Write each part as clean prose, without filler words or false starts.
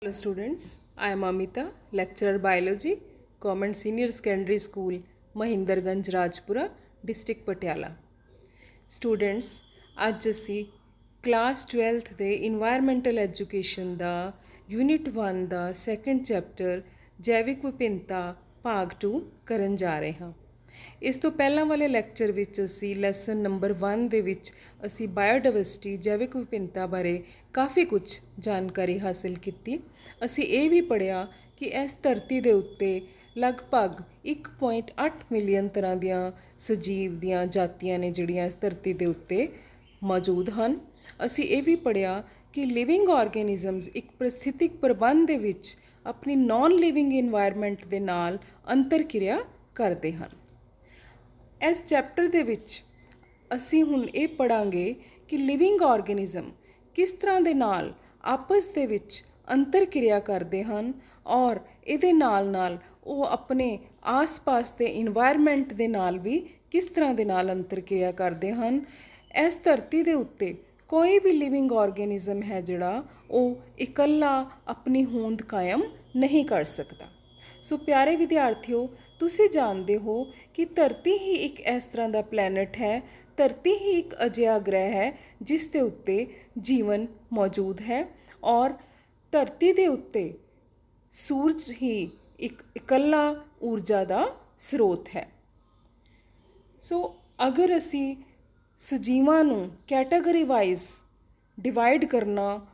Hello students, I am Amita, lecturer biology, Government Senior Secondary School, Mahindarganj Rajpura, District Patiala. Students, ਅੱਜ ਅਸੀਂ class 12th ਦੇ environmental education ਦਾ unit 1 ਦਾ second chapter ਜੈਵਿਕ ਵਿਭਿੰਨਤਾ ਭਾਗ 2 ਕਰਨ ਜਾ ਰਹੇ ਹਾਂ। ਇਸ ਤੋਂ ਪਹਿਲਾਂ ਵਾਲੇ ਲੈਕਚਰ ਵਿੱਚ ਅਸੀਂ ਲੈਸਨ ਨੰਬਰ 1 ਦੇ ਵਿੱਚ ਅਸੀਂ ਬਾਇਓਡਾਇਵਰਸਿਟੀ ਜੈਵਿਕ ਵਿਭਿੰਨਤਾ ਬਾਰੇ ਕਾਫੀ ਕੁਝ ਜਾਣਕਾਰੀ ਹਾਸਲ ਕੀਤੀ। ਅਸੀਂ ਇਹ ਵੀ ਪੜ੍ਹਿਆ ਕਿ ਇਸ ਧਰਤੀ ਦੇ ਉੱਤੇ ਲਗਭਗ 1.8 ਮਿਲੀਅਨ ਤਰ੍ਹਾਂ ਦੀਆਂ ਸਜੀਵ ਦੀਆਂ ਜਾਤੀਆਂ ਨੇ ਜਿਹੜੀਆਂ ਇਸ ਧਰਤੀ ਦੇ ਉੱਤੇ ਮੌਜੂਦ ਹਨ। ਅਸੀਂ ਇਹ ਵੀ ਪੜ੍ਹਿਆ ਕਿ ਲਿਵਿੰਗ ਆਰਗੇਨਿਜ਼ਮਸ ਇੱਕ ਪਰਿਸਥਿਤਿਕ ਪ੍ਰਬੰਧ ਦੇ ਵਿੱਚ ਆਪਣੀ ਨਾਨ ਲਿਵਿੰਗ ਇਨਵਾਇਰਮੈਂਟ ਦੇ ਨਾਲ ਅੰਤਰਕਿਰਿਆ ਕਰਦੇ ਹਨ। ਇਸ ਚੈਪਟਰ ਦੇ ਵਿੱਚ ਅਸੀਂ ਹੁਣ ਇਹ ਪੜ੍ਹਾਂਗੇ ਕਿ ਲਿਵਿੰਗ ਆਰਗੇਨਿਜ਼ਮ ਕਿਸ ਤਰ੍ਹਾਂ ਦੇ ਨਾਲ ਆਪਸ ਦੇ ਵਿੱਚ ਅੰਤਰਕਿਰਿਆ ਕਰਦੇ ਹਨ ਔਰ ਇਹਦੇ ਨਾਲ ਉਹ ਆਪਣੇ ਆਸ-ਪਾਸ ਦੇ ਇਨਵਾਇਰਮੈਂਟ ਦੇ ਨਾਲ ਵੀ ਕਿਸ ਤਰ੍ਹਾਂ ਦੇ ਨਾਲ ਅੰਤਰਕਿਰਿਆ ਕਰਦੇ ਹਨ। ਇਸ ਧਰਤੀ ਦੇ ਉੱਤੇ ਕੋਈ ਵੀ ਲਿਵਿੰਗ ਆਰਗੇਨਿਜ਼ਮ ਹੈ ਜਿਹੜਾ ਉਹ ਇਕੱਲਾ ਆਪਣੀ ਹੋਂਦ ਕਾਇਮ ਨਹੀਂ ਕਰ ਸਕਦਾ। ਸੋ ਪਿਆਰੇ ਵਿਦਿਆਰਥੀਓ, ਤੁਸੀਂ ਜਾਣਦੇ ਹੋ ਕਿ ਧਰਤੀ ਹੀ ਇੱਕ ਇਸ ਤਰ੍ਹਾਂ ਦਾ ਪਲੈਨਟ ਹੈ, ਧਰਤੀ ਹੀ ਇੱਕ ਅਜਿਹਾ ਗ੍ਰਹਿ ਹੈ ਜਿਸ ਦੇ ਉੱਤੇ ਜੀਵਨ ਮੌਜੂਦ ਹੈ ਔਰ ਧਰਤੀ ਦੇ ਉੱਤੇ ਸੂਰਜ ਹੀ ਇੱਕ ਇਕੱਲਾ ਊਰਜਾ ਦਾ ਸਰੋਤ ਹੈ। ਸੋ ਅਗਰ ਅਸੀਂ ਸਜੀਵਾਂ ਨੂੰ ਕੈਟਾਗਰੀ ਵਾਈਜ਼ ਡਿਵਾਈਡ ਕਰਨਾ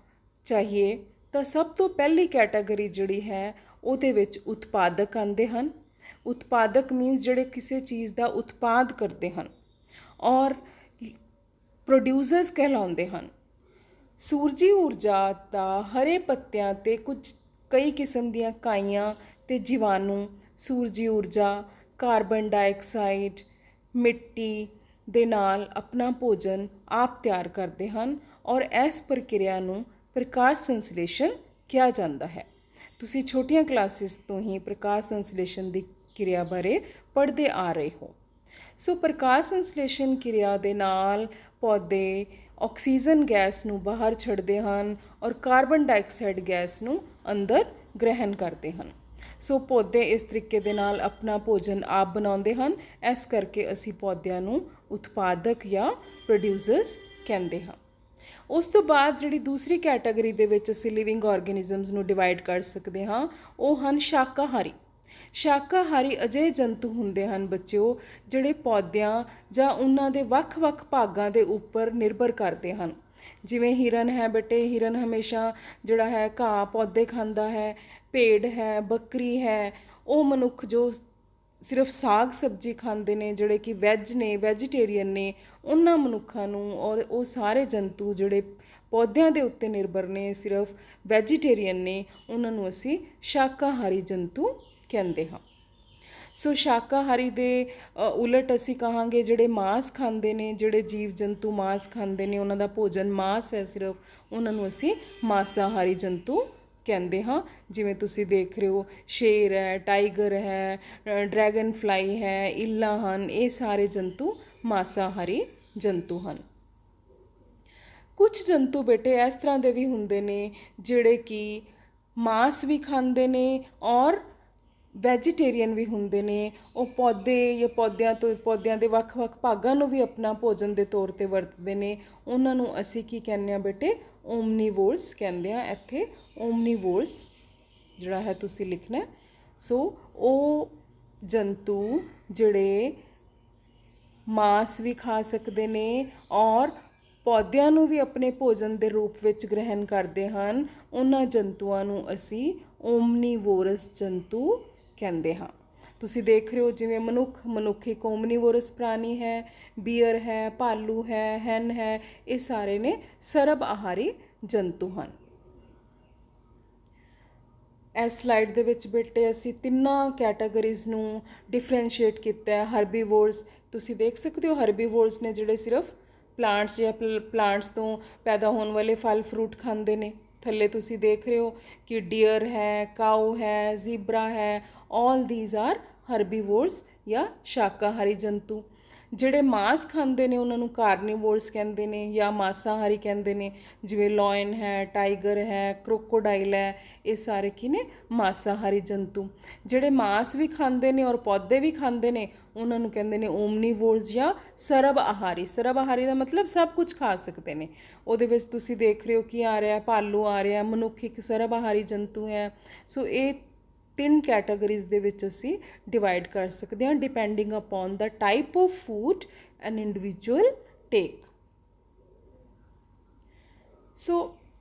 ਚਾਹੀਏ ਤਾਂ ਸਭ ਤੋਂ ਪਹਿਲੀ ਕੈਟਾਗਰੀ ਜਿਹੜੀ ਹੈ ਉਹਦੇ ਵਿੱਚ ਉਤਪਾਦਕ ਆਉਂਦੇ ਹਨ। ਉਤਪਾਦਕ ਮੀਨਸ ਜਿਹੜੇ ਕਿਸੇ ਚੀਜ਼ ਦਾ ਉਤਪਾਦ ਕਰਦੇ ਹਨ ਔਰ ਪ੍ਰੋਡਿਊਸਰਸ ਕਹਿਲਾਉਂਦੇ ਹਨ। ਸੂਰਜੀ ਊਰਜਾ ਦਾ ਹਰੇ ਪੱਤਿਆਂ 'ਤੇ ਕਈ ਕਿਸਮ ਦੀਆਂ ਕਾਈਆਂ ਅਤੇ ਜੀਵਾਣੂ ਸੂਰਜੀ ਊਰਜਾ, ਕਾਰਬਨ ਡਾਈਆਕਸਾਈਡ, ਮਿੱਟੀ ਦੇ ਨਾਲ ਆਪਣਾ ਭੋਜਨ ਆਪ ਤਿਆਰ ਕਰਦੇ ਹਨ ਔਰ ਇਸ ਪ੍ਰਕਿਰਿਆ ਨੂੰ ਪ੍ਰਕਾਸ਼ ਸੰਸਲੇਸ਼ਨ ਕਿਹਾ ਜਾਂਦਾ ਹੈ। ਤੁਸੀਂ ਛੋਟੀਆਂ ਕਲਾਸਿਸ ਤੋਂ ਹੀ ਪ੍ਰਕਾਸ਼ ਸੰਸਲੇਸ਼ਨ ਦੀ ਕਿਰਿਆ ਬਾਰੇ ਪੜ੍ਹਦੇ ਆ ਰਹੇ ਹੋ। ਸੋ ਪ੍ਰਕਾਸ਼ ਸੰਸਲੇਸ਼ਨ ਕਿਰਿਆ ਦੇ ਨਾਲ ਪੌਦੇ ਆਕਸੀਜਨ ਗੈਸ ਨੂੰ ਬਾਹਰ ਛੱਡਦੇ ਹਨ ਔਰ ਕਾਰਬਨ ਡਾਈਆਕਸਾਈਡ ਗੈਸ ਨੂੰ ਅੰਦਰ ਗ੍ਰਹਿਣ ਕਰਦੇ ਹਨ। ਸੋ ਪੌਦੇ ਇਸ ਤਰੀਕੇ ਦੇ ਨਾਲ ਆਪਣਾ ਭੋਜਨ ਆਪ ਬਣਾਉਂਦੇ ਹਨ। ਇਸ ਕਰਕੇ ਅਸੀਂ ਪੌਦਿਆਂ ਨੂੰ ਉਤਪਾਦਕ ਜਾਂ ਪ੍ਰੋਡਿਊਸਰਸ ਕਹਿੰਦੇ ਹਾਂ। ਉਸ ਤੋਂ ਬਾਅਦ ਜਿਹੜੀ ਦੂਸਰੀ ਕੈਟਾਗਰੀ ਦੇ ਵਿੱਚ ਅਸੀਂ ਲਿਵਿੰਗ ਆਰਗੇਨਿਜ਼ਮਸ ਨੂੰ ਡਿਵਾਈਡ ਕਰ ਸਕਦੇ ਹਾਂ ਉਹ ਹਨ ਸ਼ਾਕਾਹਾਰੀ। ਸ਼ਾਕਾਹਾਰੀ ਅਜਿਹੇ ਜੰਤੂ ਹੁੰਦੇ ਹਨ ਬੱਚਿਓ ਜਿਹੜੇ ਪੌਦਿਆਂ ਜਾਂ ਉਹਨਾਂ ਦੇ ਵੱਖ-ਵੱਖ ਭਾਗਾਂ ਦੇ ਉੱਪਰ ਨਿਰਭਰ ਕਰਦੇ ਹਨ। ਜਿਵੇਂ ਹਿਰਨ ਹੈ ਬੇਟੇ, ਹਿਰਨ ਹਮੇਸ਼ਾ ਜਿਹੜਾ ਹੈ ਘਾਹ ਪੌਦੇ ਖਾਂਦਾ ਹੈ। ਭੇਡ ਹੈ, ਬੱਕਰੀ ਹੈ, ਉਹ ਮਨੁੱਖ ਜੋ ਸਿਰਫ ਸਾਗ ਸਬਜ਼ੀ ਖਾਂਦੇ ਨੇ, ਜਿਹੜੇ ਕਿ ਵੈਜ ਨੇ, ਵੈਜੀਟੇਰੀਅਨ ਨੇ, ਉਹਨਾਂ ਮਨੁੱਖਾਂ ਨੂੰ ਔਰ ਉਹ ਸਾਰੇ ਜੰਤੂ ਜਿਹੜੇ ਪੌਦਿਆਂ ਦੇ ਉੱਤੇ ਨਿਰਭਰ ਨੇ, ਸਿਰਫ ਵੈਜੀਟੇਰੀਅਨ ਨੇ, ਉਹਨਾਂ ਨੂੰ ਅਸੀਂ ਸ਼ਾਕਾਹਾਰੀ ਜੰਤੂ ਕਹਿੰਦੇ ਹਾਂ। ਸੋ ਸ਼ਾਕਾਹਾਰੀ ਦੇ ਉਲਟ ਅਸੀਂ ਕਹਾਂਗੇ ਜਿਹੜੇ ਮਾਂਸ ਖਾਂਦੇ ਨੇ, ਜਿਹੜੇ ਜੀਵ ਜੰਤੂ ਮਾਂਸ ਖਾਂਦੇ ਨੇ, ਉਹਨਾਂ ਦਾ ਭੋਜਨ ਮਾਂਸ ਹੈ ਸਿਰਫ, ਉਹਨਾਂ ਨੂੰ ਅਸੀਂ ਮਾਸਾਹਾਰੀ ਜੰਤੂ ਕਹਿੰਦੇ ਹਾਂ। ਜਿਵੇਂ ਤੁਸੀਂ ਦੇਖ ਰਹੇ ਹੋ ਸ਼ੇਰ ਹੈ, ਟਾਈਗਰ ਹੈ, ਡਰੈਗਨ ਫਲਾਈ ਹੈ, ਇੱਲਾਂ ਹਨ, ਇਹ ਸਾਰੇ ਜੰਤੂ ਮਾਸਾਹਾਰੀ ਜੰਤੂ ਹਨ। ਕੁਝ ਜੰਤੂ ਬੇਟੇ ਇਸ ਤਰ੍ਹਾਂ ਦੇ ਵੀ ਹੁੰਦੇ ਨੇ ਜਿਹੜੇ ਕਿ ਮਾਂਸ ਵੀ ਖਾਂਦੇ ਨੇ ਔਰ ਵੈਜੀਟੇਰੀਅਨ ਵੀ ਹੁੰਦੇ ਨੇ। ਉਹ ਪੌਦੇ ਜਾਂ ਪੌਦਿਆਂ ਦੇ ਵੱਖ-ਵੱਖ ਭਾਗਾਂ ਨੂੰ ਵੀ ਆਪਣਾ ਭੋਜਨ ਦੇ ਤੌਰ 'ਤੇ ਵਰਤਦੇ ਨੇ। ਉਹਨਾਂ ਨੂੰ ਅਸੀਂ ਕੀ ਕਹਿੰਦੇ ਹਾਂ ਬੇਟੇ? ਓਮਨੀਵੋਰਸ ਕਹਿੰਦੇ ਹਾਂ। ਇੱਥੇ ਓਮਨੀਵੋਰਸ ਜਿਹੜਾ ਹੈ ਤੁਸੀਂ ਲਿਖਣਾ। ਸੋ ਉਹ ਜੰਤੂ ਜਿਹੜੇ ਮਾਂਸ ਵੀ ਖਾ ਸਕਦੇ ਨੇ ਔਰ ਪੌਦਿਆਂ ਨੂੰ ਵੀ ਆਪਣੇ ਭੋਜਨ ਦੇ ਰੂਪ ਵਿੱਚ ਗ੍ਰਹਿਣ ਕਰਦੇ ਹਨ, ਉਹਨਾਂ ਜੰਤੂਆਂ ਨੂੰ ਅਸੀਂ ਓਮਨੀਵੋਰਸ ਜੰਤੂ ਕਹਿੰਦੇ ਹਾਂ। ਤੁਸੀਂ ਦੇਖ ਰਹੇ ਹੋ ਜਿਵੇਂ ਮਨੁੱਖ ਇੱਕ ਓਮਨੀਵੋਰਸ ਪ੍ਰਾਣੀ ਹੈ, ਬੀਅਰ ਹੈ, ਭਾਲੂ ਹੈ, ਹੈਨ ਹੈ, ਇਹ ਸਾਰੇ ਨੇ ਸਰਬ ਆਹਾਰੀ ਜੰਤੂ ਹਨ। ਇਸ ਸਲਾਈਡ ਦੇ ਵਿੱਚ ਬੇਟੇ ਅਸੀਂ ਤਿੰਨਾਂ ਕੈਟਾਗਰੀਜ਼ ਨੂੰ ਡਿਫਰੈਂਸ਼ੀਏਟ ਕੀਤਾ ਹੈ। ਹਰਬੀਵੋਰਸ ਤੁਸੀਂ ਦੇਖ ਸਕਦੇ ਹੋ, ਹਰਬੀਵੋਰਸ ਨੇ ਜਿਹੜੇ ਸਿਰਫ ਪਲਾਂਟਸ ਜਾਂ ਪਲਾਂਟਸ ਤੋਂ ਪੈਦਾ ਹੋਣ ਵਾਲੇ ਫਲ ਫਰੂਟ ਖਾਂਦੇ ਨੇ। ਥੱਲੇ ਤੁਸੀਂ ਦੇਖ ਰਹੇ ਹੋ ਕਿ ਡੀਅਰ ਹੈ, ਕਾਊ ਹੈ, ਜ਼ੀਬਰਾ ਹੈ, ਆਲ ਦੀਜ਼ ਆਰ ਹਰਬੀਵੋਰਸ ਜਾਂ ਸ਼ਾਕਾਹਾਰੀ ਜੰਤੂ। ਜਿਹੜੇ ਮਾंस ਖਾਂਦੇ ਨੇ ਉਹਨਾਂ ਨੂੰ ਕਾਰਨੀਵੋਰਸ ਕਹਿੰਦੇ ਨੇ ਜਾਂ ਮਾਸਾਹਾਰੀ ਕਹਿੰਦੇ ਨੇ, ਜਿਵੇਂ ਲਾਇਨ ਹੈ, ਟਾਈਗਰ ਹੈ, ਕ੍ਰੋਕੋਡਾਈਲ ਹੈ, ਇਹ ਸਾਰੇ ਕੀ ਨੇ? ਮਾਸਾਹਾਰੀ ਜੰਤੂ। ਜਿਹੜੇ ਮਾंस ਵੀ ਖਾਂਦੇ ਨੇ ਔਰ ਪੌਦੇ ਵੀ ਖਾਂਦੇ ਨੇ ਉਹਨਾਂ ਨੂੰ ਕਹਿੰਦੇ ਨੇ ਓਮਨੀਵੋਰਸ ਜਾਂ ਸਰਬ ਆਹਾਰੀ। ਸਰਬ ਆਹਾਰੀ ਦਾ ਮਤਲਬ ਸਭ ਕੁਝ ਖਾ ਸਕਦੇ ਨੇ। ਉਹਦੇ ਵਿੱਚ ਤੁਸੀਂ ਦੇਖ ਰਹੇ ਹੋ ਕੀ ਆ ਰਿਹਾ? ਭਾਲੂ ਆ ਰਿਹਾ, ਮਨੁੱਖ ਇੱਕ ਸਰਬ ਆਹਾਰੀ ਜੰਤੂ ਹੈ। ਸੋ ਇਹ 3 ਕੈਟਾਗਰੀਜ਼ ਦੇ ਵਿੱਚ ਅਸੀਂ ਡਿਵਾਈਡ ਕਰ ਸਕਦੇ ਹਾਂ, depending upon the type of food and individual take. So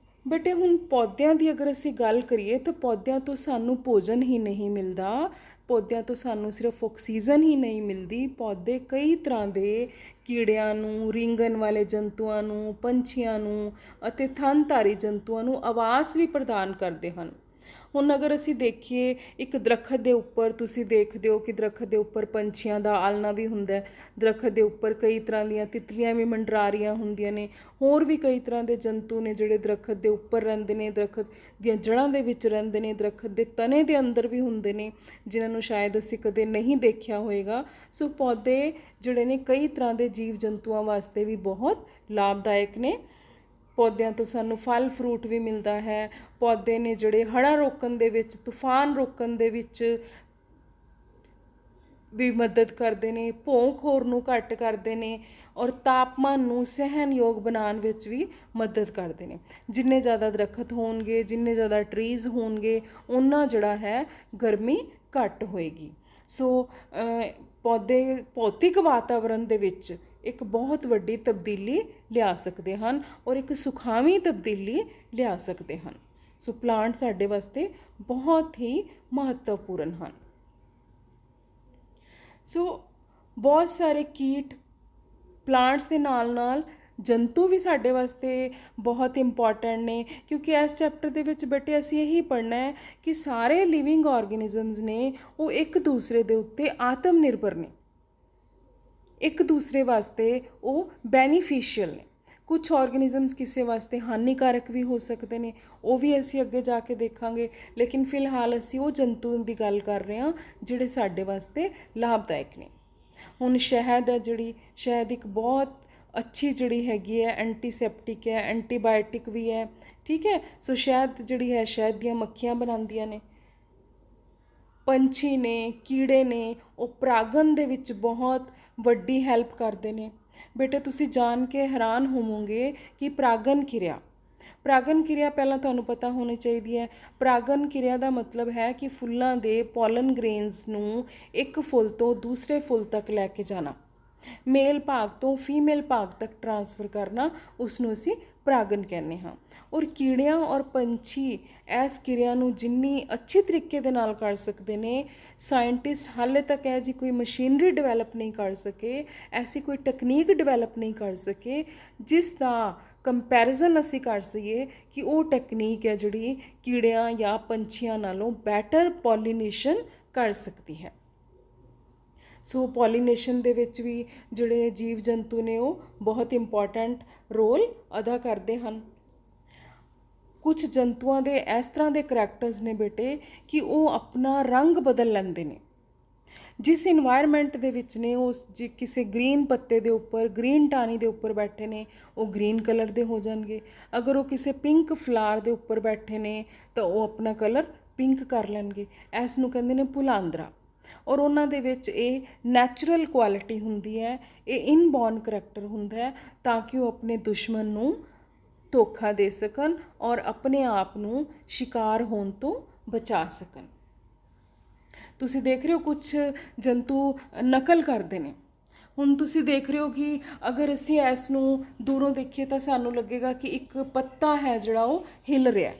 ਬੇਟੇ ਹੁਣ ਪੌਦਿਆਂ ਦੀ ਅਗਰ ਅਸੀਂ ਗੱਲ ਕਰੀਏ ਤਾਂ ਪੌਦਿਆਂ ਤੋਂ ਸਾਨੂੰ ਭੋਜਨ ਹੀ ਨਹੀਂ ਮਿਲਦਾ, ਪੌਦਿਆਂ ਤੋਂ ਸਾਨੂੰ ਸਿਰਫ ਆਕਸੀਜਨ ਹੀ ਨਹੀਂ ਮਿਲਦੀ। ਪੌਦੇ ਕਈ ਤਰ੍ਹਾਂ ਦੇ ਕੀੜਿਆਂ ਨੂੰ, ਰੀਂਗਣ ਵਾਲੇ ਜੰਤੂਆਂ ਨੂੰ, ਪੰਛੀਆਂ ਨੂੰ ਅਤੇ ਥਣਧਾਰੀ ਜੰਤੂਆਂ ਨੂੰ ਆਵਾਸ ਵੀ ਪ੍ਰਦਾਨ ਕਰਦੇ ਹਨ। ਹੁਣ ਅਗਰ ਅਸੀਂ ਦੇਖੀਏ ਇੱਕ ਦਰੱਖਤ ਦੇ ਉੱਪਰ, ਤੁਸੀਂ ਦੇਖਦੇ ਹੋ ਕਿ ਦਰੱਖਤ ਦੇ ਉੱਪਰ ਪੰਛੀਆਂ ਦਾ ਆਲਣਾ ਵੀ ਹੁੰਦਾ ਹੈ, ਦਰੱਖਤ ਦੇ ਉੱਪਰ ਕਈ ਤਰ੍ਹਾਂ ਦੀਆਂ ਤਿਤਲੀਆਂ ਵੀ ਮੰਡਰਾ ਰਹੀਆਂ ਹੁੰਦੀਆਂ ਨੇ, ਹੋਰ ਵੀ ਕਈ ਤਰ੍ਹਾਂ ਦੇ ਜੰਤੂ ਨੇ ਜਿਹੜੇ ਦਰੱਖਤ ਦੇ ਉੱਪਰ ਰਹਿੰਦੇ ਨੇ, ਦਰੱਖਤ ਦੀਆਂ ਜੜ੍ਹਾਂ ਦੇ ਵਿੱਚ ਰਹਿੰਦੇ ਨੇ, ਦਰੱਖਤ ਦੇ ਤਣੇ ਦੇ ਅੰਦਰ ਵੀ ਹੁੰਦੇ ਨੇ, ਜਿਨ੍ਹਾਂ ਨੂੰ ਸ਼ਾਇਦ ਅਸੀਂ ਕਦੇ ਨਹੀਂ ਦੇਖਿਆ ਹੋਏਗਾ। ਸੋ ਪੌਦੇ ਜਿਹੜੇ ਨੇ ਕਈ ਤਰ੍ਹਾਂ ਦੇ ਜੀਵ ਜੰਤੂਆਂ ਵਾਸਤੇ ਵੀ ਬਹੁਤ ਲਾਭਦਾਇਕ ਨੇ। ਪੌਦਿਆਂ ਤੋਂ ਸਾਨੂੰ ਫਲ ਫਰੂਟ ਵੀ ਮਿਲਦਾ ਹੈ। ਪੌਦੇ ਨੇ ਜਿਹੜੇ ਹੜ੍ਹਾਂ ਰੋਕਣ ਦੇ ਵਿੱਚ, ਤੂਫਾਨ ਰੋਕਣ ਦੇ ਵਿੱਚ ਵੀ ਮਦਦ ਕਰਦੇ ਨੇ, ਭੌਂ ਖੋਰ ਨੂੰ ਘੱਟ ਕਰਦੇ ਨੇ ਔਰ ਤਾਪਮਾਨ ਨੂੰ ਸਹਿਣਯੋਗ ਬਣਾਉਣ ਵਿੱਚ ਵੀ ਮਦਦ ਕਰਦੇ ਨੇ। ਜਿੰਨੇ ਜ਼ਿਆਦਾ ਦਰੱਖਤ ਹੋਣਗੇ, ਜਿੰਨੇ ਜ਼ਿਆਦਾ ਟਰੀਜ਼ ਹੋਣਗੇ, ਉਨਾ ਜਿਹੜਾ ਹੈ ਗਰਮੀ ਘੱਟ ਹੋਏਗੀ। ਸੋ ਪੌਦੇ ਭੌਤਿਕ ਵਾਤਾਵਰਣ ਦੇ ਵਿੱਚ ਇੱਕ ਬਹੁਤ ਵੱਡੀ ਤਬਦੀਲੀ ਲਿਆ ਸਕਦੇ ਹਨ ਔਰ ਇੱਕ ਸੁਖਾਵੀਂ ਤਬਦੀਲੀ ਲਿਆ ਸਕਦੇ ਹਨ। ਸੋ ਪਲਾਂਟ ਸਾਡੇ ਵਾਸਤੇ ਬਹੁਤ ਹੀ ਮਹੱਤਵਪੂਰਨ ਹਨ। ਸੋ ਬਹੁਤ ਸਾਰੇ ਕੀਟ, ਪਲਾਂਟਸ ਦੇ ਨਾਲ ਨਾਲ ਜੰਤੂ ਵੀ ਸਾਡੇ ਵਾਸਤੇ ਬਹੁਤ ਇੰਪੋਰਟੈਂਟ ਨੇ, ਕਿਉਂਕਿ ਇਸ ਚੈਪਟਰ ਦੇ ਵਿੱਚ ਬੇਟੇ ਅਸੀਂ ਇਹੀ ਪੜ੍ਹਨਾ ਹੈ ਕਿ ਸਾਰੇ ਲਿਵਿੰਗ ਆਰਗੇਨਿਜ਼ਮਸ ਨੇ ਉਹ ਇੱਕ ਦੂਸਰੇ ਦੇ ਉੱਤੇ ਆਤਮ ਨਿਰਭਰ ਨੇ, ਇੱਕ ਦੂਸਰੇ ਵਾਸਤੇ ਉਹ ਬੈਨੀਫੀਸ਼ੀਅਲ ਨੇ। ਕੁਝ ਆਰਗੇਨਿਜ਼ਮਸ ਕਿਸੇ ਵਾਸਤੇ ਹਾਨੀਕਾਰਕ ਵੀ ਹੋ ਸਕਦੇ ਨੇ, ਉਹ ਵੀ ਅਸੀਂ ਅੱਗੇ ਜਾ ਕੇ ਦੇਖਾਂਗੇ, ਲੇਕਿਨ ਫਿਲਹਾਲ ਅਸੀਂ ਉਹ ਜੰਤੂ ਦੀ ਗੱਲ ਕਰ ਰਹੇ ਹਾਂ ਜਿਹੜੇ ਸਾਡੇ ਵਾਸਤੇ ਲਾਭਦਾਇਕ ਨੇ। ਹੁਣ ਸ਼ਹਿਦ ਹੈ, ਜਿਹੜੀ ਸ਼ਹਿਦ ਇੱਕ ਬਹੁਤ ਅੱਛੀ ਜਿਹੜੀ ਹੈਗੀ ਹੈ, ਐਂਟੀਸੈਪਟਿਕ ਹੈ, ਐਂਟੀਬਾਇਓਟਿਕ ਵੀ ਹੈ, ਠੀਕ ਹੈ। ਸੋ ਸ਼ਹਿਦ ਜਿਹੜੀ ਹੈ, ਸ਼ਹਿਦ ਦੀਆਂ ਮੱਖੀਆਂ ਬਣਾਉਂਦੀਆਂ ਨੇ। ਪੰਛੀ ਨੇ, ਕੀੜੇ ਨੇ, ਉਹ ਪਰਾਗਣ ਦੇ ਵਿੱਚ ਬਹੁਤ ਵੱਡੀ ਹੈਲਪ ਕਰਦੇ ਨੇ। ਬੇਟੇ ਤੁਸੀਂ ਜਾਣ ਕੇ ਹੈਰਾਨ ਹੋਵੋਗੇ ਕਿ ਪਰਾਗਣ ਕਿਰਿਆ ਪਹਿਲਾਂ ਤੁਹਾਨੂੰ ਪਤਾ ਹੋਣੀ ਚਾਹੀਦੀ ਹੈ। ਪਰਾਗਣ ਕਿਰਿਆ ਦਾ ਮਤਲਬ ਹੈ ਕਿ ਫੁੱਲਾਂ ਦੇ ਪੋਲਨ ਗ੍ਰੇਨਸ ਨੂੰ ਇੱਕ ਫੁੱਲ ਤੋਂ ਦੂਸਰੇ ਫੁੱਲ ਤੱਕ ਲੈ ਕੇ ਜਾਣਾ, ਮੇਲ ਭਾਗ ਤੋਂ ਫੀਮੇਲ ਭਾਗ ਤੱਕ ਟਰਾਂਸਫਰ ਕਰਨਾ, ਉਸ ਨੂੰ ਅਸੀਂ ਪਰਾਗਣ ਕਹਿੰਦੇ ਹਾਂ। ਔਰ ਕੀੜਿਆਂ ਔਰ ਪੰਛੀ ਇਸ ਕਿਰਿਆ ਨੂੰ ਜਿੰਨੀ ਅੱਛੇ ਤਰੀਕੇ ਦੇ ਨਾਲ ਕਰ ਸਕਦੇ ਨੇ, ਸਾਇੰਟਿਸਟ ਹਾਲੇ ਤੱਕ ਇਹ ਜੀ ਕੋਈ ਮਸ਼ੀਨਰੀ ਡਿਵੈਲਪ ਨਹੀਂ ਕਰ ਸਕੇ, ਐਸੀ ਕੋਈ ਟੈਕਨੀਕ ਡਿਵੈਲਪ ਨਹੀਂ ਕਰ ਸਕੇ ਜਿਸ ਦਾ ਕੰਪੈਰੀਜ਼ਨ ਅਸੀਂ ਕਰ ਸਕੀਏ ਕਿ ਉਹ ਟੈਕਨੀਕ ਹੈ ਜਿਹੜੀ ਕੀੜਿਆਂ ਜਾਂ ਪੰਛੀਆਂ ਨਾਲੋਂ ਬੈਟਰ ਪੋਲੀਨੇਸ਼ਨ ਕਰ ਸਕਦੀ ਹੈ। ਸੋ ਪੋਲੀਨੇਸ਼ਨ ਦੇ ਵਿੱਚ ਵੀ ਜਿਹੜੇ ਜੀਵ ਜੰਤੂ ਨੇ ਉਹ ਬਹੁਤ ਇੰਪੋਰਟੈਂਟ ਰੋਲ ਅਦਾ ਕਰਦੇ ਹਨ। ਕੁਝ ਜੰਤੂਆਂ ਦੇ ਇਸ ਤਰ੍ਹਾਂ ਦੇ ਕਰੈਕਟਰਸ ਨੇ ਬੇਟੇ ਕਿ ਉਹ ਆਪਣਾ ਰੰਗ ਬਦਲ ਲੈਂਦੇ ਨੇ। ਜਿਸ ਇਨਵਾਇਰਮੈਂਟ ਦੇ ਵਿੱਚ ਨੇ, ਉਹ ਜੇ ਕਿਸੇ ਗ੍ਰੀਨ ਪੱਤੇ ਦੇ ਉੱਪਰ, ਗ੍ਰੀਨ ਟਾਹਣੀ ਦੇ ਉੱਪਰ ਬੈਠੇ ਨੇ, ਉਹ ਗ੍ਰੀਨ ਕਲਰ ਦੇ ਹੋ ਜਾਣਗੇ। ਅਗਰ ਉਹ ਕਿਸੇ ਪਿੰਕ ਫਲਾਰ ਦੇ ਉੱਪਰ ਬੈਠੇ ਨੇ ਤਾਂ ਉਹ ਆਪਣਾ ਕਲਰ ਪਿੰਕ ਕਰ ਲੈਣਗੇ। ਇਸ ਨੂੰ ਕਹਿੰਦੇ ਨੇ ਭੁਲਾਂਦਰਾ। ਔਰ ਉਹਨਾਂ ਦੇ ਵਿੱਚ ਇਹ ਨੈਚੁਰਲ ਕੁਆਲਿਟੀ ਹੁੰਦੀ ਹੈ, ਇਹ ਇਨਬੋਰਨ ਕਰੈਕਟਰ ਹੁੰਦਾ ਹੈ, ਤਾਂ ਕਿ ਉਹ ਆਪਣੇ ਦੁਸ਼ਮਣ ਨੂੰ ਧੋਖਾ ਦੇ ਸਕਣ ਔਰ ਆਪਣੇ ਆਪ ਨੂੰ ਸ਼ਿਕਾਰ ਹੋਣ ਤੋਂ ਬਚਾ ਸਕਣ। ਤੁਸੀਂ ਦੇਖ ਰਹੇ ਹੋ ਕੁਝ ਜੰਤੂ ਨਕਲ ਕਰਦੇ ਨੇ। ਹੁਣ ਤੁਸੀਂ ਦੇਖ ਰਹੇ ਹੋ ਕਿ ਅਗਰ ਅਸੀਂ ਇਸ ਨੂੰ ਦੂਰੋਂ ਦੇਖੀਏ ਤਾਂ ਸਾਨੂੰ ਲੱਗੇਗਾ ਕਿ ਇੱਕ ਪੱਤਾ ਹੈ ਜਿਹੜਾ ਉਹ ਹਿੱਲ ਰਿਹਾ।